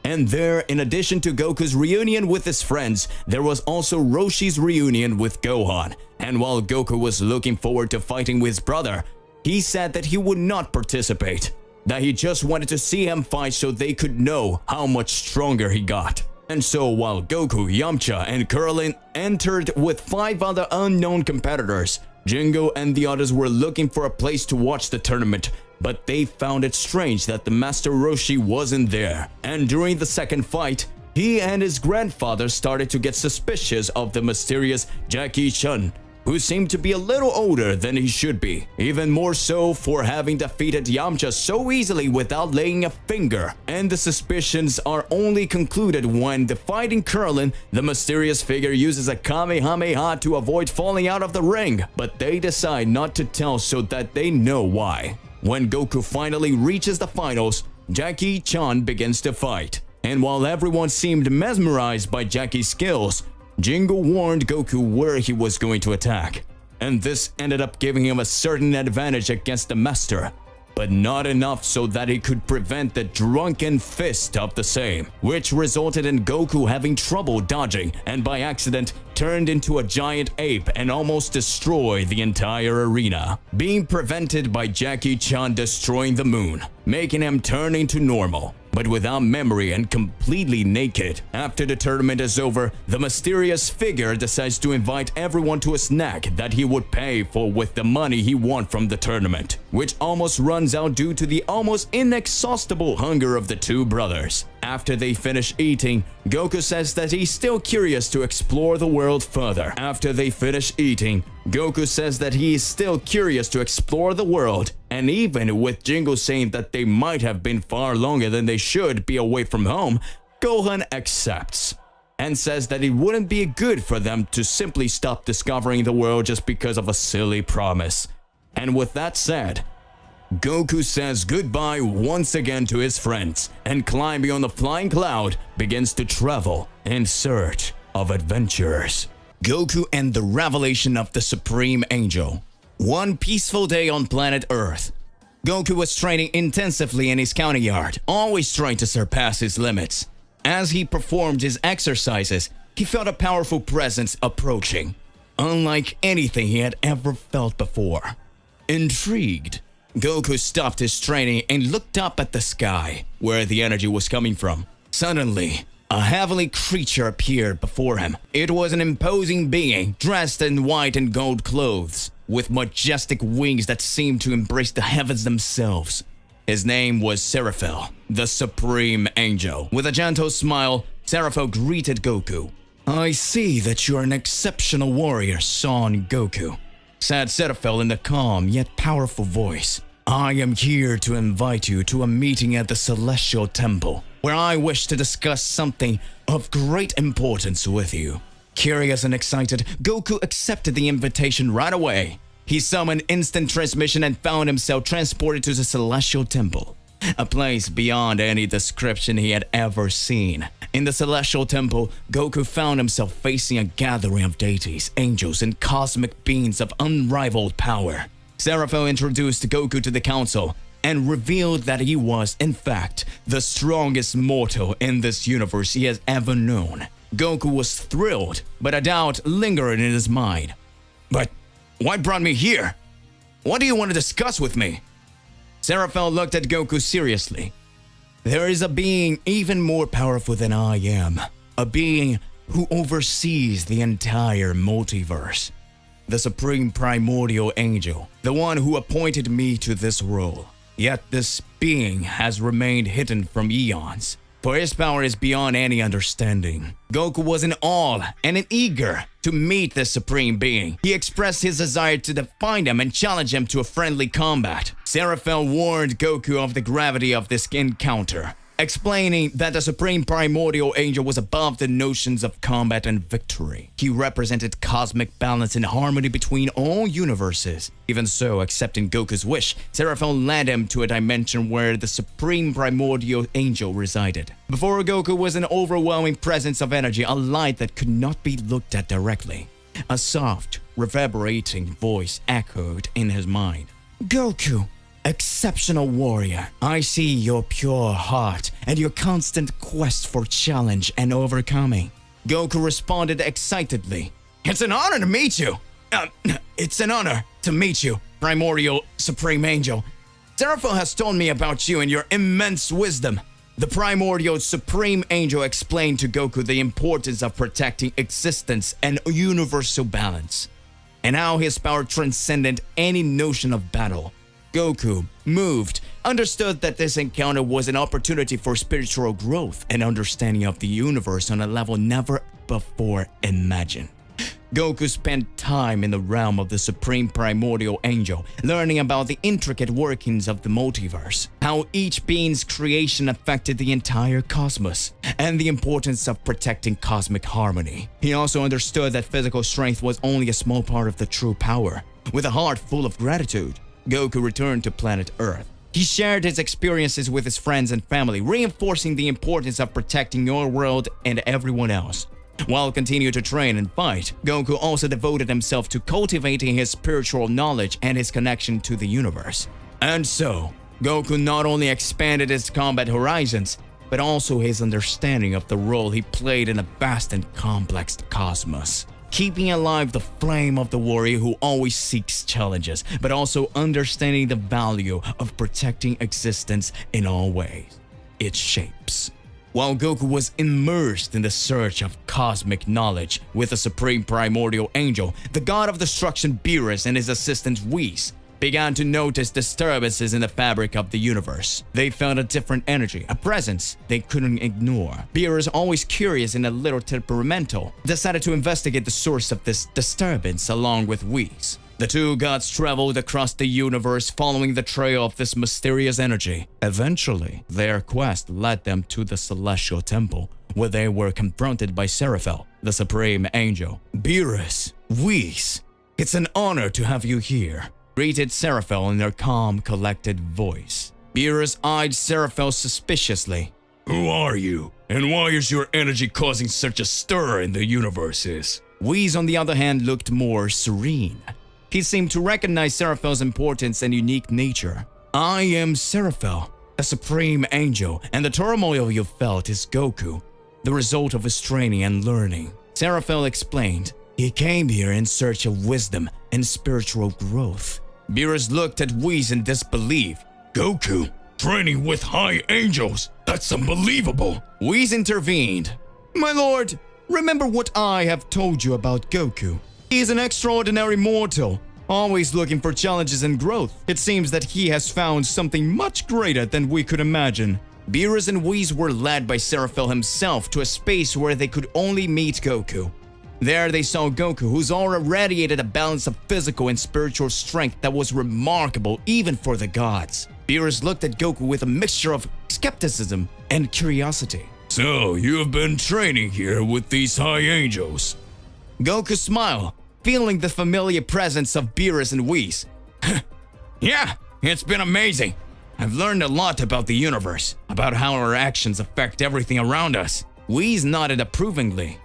And there, in addition to Goku's reunion with his friends, there was also Roshi's reunion with Gohan. And while Goku was looking forward to fighting with his brother, he said that he would not participate, that he just wanted to see him fight so they could know how much stronger he got. And so while Goku, Yamcha, and Krillin entered with 5 other unknown competitors, Jingo and the others were looking for a place to watch the tournament, but they found it strange that the Master Roshi wasn't there. And during the second fight, he and his grandfather started to get suspicious of the mysterious Jackie Chun, who seemed to be a little older than he should be, even more so for having defeated Yamcha so easily without laying a finger. And the suspicions are only concluded when, defeating Krillin, the mysterious figure uses a Kamehameha to avoid falling out of the ring, but they decide not to tell so that they know why. When Goku finally reaches the finals, Jackie Chan begins to fight. And while everyone seemed mesmerized by Jackie's skills, Jingo warned Goku where he was going to attack. And this ended up giving him a certain advantage against the master, but not enough so that he could prevent the drunken fist of the same, which resulted in Goku having trouble dodging and by accident turned into a giant ape and almost destroyed the entire arena, being prevented by Jackie Chan destroying the moon, making him turn into normal, but without memory and completely naked. After the tournament is over, the mysterious figure decides to invite everyone to a snack that he would pay for with the money he won from the tournament, which almost runs out due to the almost inexhaustible hunger of the two brothers. After they finish eating, Goku says that he's still curious to explore the world further. After they finish eating, Goku says that he is still curious to explore the world, and even with Jingo saying that they might have been far longer than they should be away from home, Gohan accepts and says that it wouldn't be good for them to simply stop discovering the world just because of a silly promise. And with that said, Goku says goodbye once again to his friends and climbing on the flying cloud begins to travel in search of adventures. Goku and the revelation of the Supreme Angel. One peaceful day on planet Earth. Goku was training intensively in his county yard, always trying to surpass his limits. As he performed his exercises, he felt a powerful presence approaching, unlike anything he had ever felt before. Intrigued, Goku stopped his training and looked up at the sky, where the energy was coming from. Suddenly, a heavenly creature appeared before him. It was an imposing being, dressed in white and gold clothes, with majestic wings that seemed to embrace the heavens themselves. His name was Seraphil, the Supreme Angel. With a gentle smile, Seraphil greeted Goku. "I see that you are an exceptional warrior, Son Goku," said Seraphil in a calm yet powerful voice. "I am here to invite you to a meeting at the Celestial Temple, where I wish to discuss something of great importance with you." Curious and excited, Goku accepted the invitation right away. He summoned instant transmission and found himself transported to the Celestial Temple, a place beyond any description he had ever seen. In the Celestial Temple, Goku found himself facing a gathering of deities, angels, and cosmic beings of unrivaled power. Seraphil introduced Goku to the council and revealed that he was, in fact, the strongest mortal in this universe he has ever known. Goku was thrilled, but a doubt lingered in his mind. "But what brought me here? What do you want to discuss with me?" Seraphil looked at Goku seriously. "There is a being even more powerful than I am, a being who oversees the entire multiverse. The Supreme Primordial Angel, the one who appointed me to this role. Yet this being has remained hidden from eons, for his power is beyond any understanding." Goku was in awe and eager to meet this Supreme Being. He expressed his desire to define him and challenge him to a friendly combat. Seraphil warned Goku of the gravity of this encounter, explaining that the Supreme Primordial Angel was above the notions of combat and victory. He represented cosmic balance and harmony between all universes. Even so, accepting Goku's wish, Seraphil led him to a dimension where the Supreme Primordial Angel resided. Before Goku was an overwhelming presence of energy, a light that could not be looked at directly. A soft, reverberating voice echoed in his mind. Goku, exceptional warrior, I see your pure heart and your constant quest for challenge and overcoming. Goku responded excitedly. It's an honor to meet you. It's an honor to meet you, Primordial Supreme Angel. Seraphil has told me about you and your immense wisdom. The Primordial Supreme Angel explained to Goku the importance of protecting existence and universal balance, and how his power transcended any notion of battle. Goku, moved, understood that this encounter was an opportunity for spiritual growth and understanding of the universe on a level never before imagined. Goku spent time in the realm of the Supreme Primordial Angel, learning about the intricate workings of the multiverse, how each being's creation affected the entire cosmos, and the importance of protecting cosmic harmony. He also understood that physical strength was only a small part of the true power. With a heart full of gratitude, Goku returned to planet Earth. He shared his experiences with his friends and family, reinforcing the importance of protecting your world and everyone else. While continuing to train and fight, Goku also devoted himself to cultivating his spiritual knowledge and his connection to the universe. And so, Goku not only expanded his combat horizons, but also his understanding of the role he played in a vast and complex cosmos. Keeping alive the flame of the warrior who always seeks challenges, but also understanding the value of protecting existence in all ways, its shapes. While Goku was immersed in the search of cosmic knowledge with the Supreme Primordial Angel, the god of destruction Beerus and his assistant Whis began to notice disturbances in the fabric of the universe. They felt a different energy, a presence they couldn't ignore. Beerus, always curious and a little temperamental, decided to investigate the source of this disturbance along with Whis. The two gods traveled across the universe following the trail of this mysterious energy. Eventually, their quest led them to the Celestial Temple, where they were confronted by Seraphil, the Supreme Angel. Beerus, Whis, it's an honor to have you here, greeted Seraphil in their calm, collected voice. Beerus eyed Seraphil suspiciously. Who are you? And why is your energy causing such a stir in the universes? Whis, on the other hand, looked more serene. He seemed to recognize Seraphil's importance and unique nature. I am Seraphil, a Supreme Angel, and the turmoil you felt is Goku, the result of his training and learning. Seraphil explained. He came here in search of wisdom and spiritual growth. Beerus looked at Whis in disbelief. Goku, training with high angels? That's unbelievable! Whis intervened. My lord, remember what I have told you about Goku. He is an extraordinary mortal, always looking for challenges and growth. It seems that he has found something much greater than we could imagine. Beerus and Whis were led by Seraphil himself to a space where they could only meet Goku. There they saw Goku, whose aura radiated a balance of physical and spiritual strength that was remarkable even for the gods. Beerus looked at Goku with a mixture of skepticism and curiosity. So, you have been training here with these high angels? Goku smiled, feeling the familiar presence of Beerus and Whis. Yeah, it's been amazing. I've learned a lot about the universe, about how our actions affect everything around us. Whis nodded approvingly.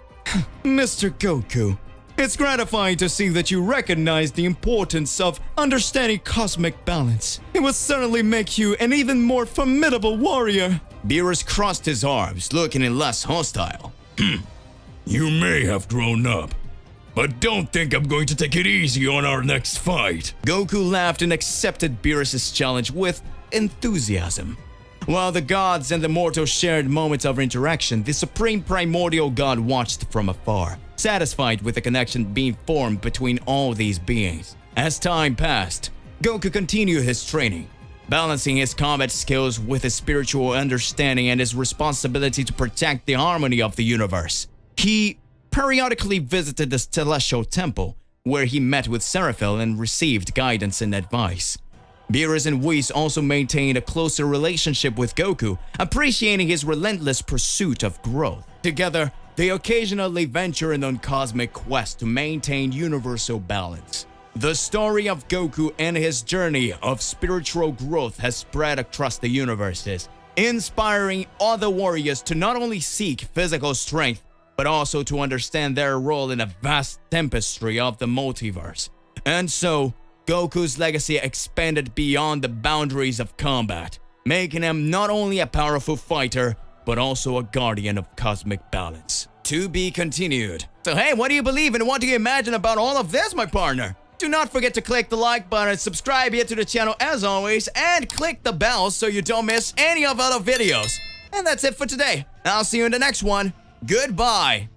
Mr. Goku, it's gratifying to see that you recognize the importance of understanding cosmic balance. It will certainly make you an even more formidable warrior. Beerus crossed his arms, looking less hostile. You may have grown up, but don't think I'm going to take it easy on our next fight. Goku laughed and accepted Beerus' challenge with enthusiasm. While the gods and the mortals shared moments of interaction, the Supreme Primordial God watched from afar, satisfied with the connection being formed between all these beings. As time passed, Goku continued his training, balancing his combat skills with his spiritual understanding and his responsibility to protect the harmony of the universe. He periodically visited the Celestial Temple, where he met with Seraphil and received guidance and advice. Beerus and Whis also maintained a closer relationship with Goku, appreciating his relentless pursuit of growth. Together, they occasionally venture in on cosmic quests to maintain universal balance. The story of Goku and his journey of spiritual growth has spread across the universes, inspiring other warriors to not only seek physical strength, but also to understand their role in a vast tapestry of the multiverse. And so, Goku's legacy expanded beyond the boundaries of combat, making him not only a powerful fighter, but also a guardian of cosmic balance. To be continued. So hey, what do you believe and what do you imagine about all of this, my partner? Do not forget to click the like button, subscribe here to the channel as always, and click the bell so you don't miss any of our other videos. And that's it for today. I'll see you in the next one. Goodbye.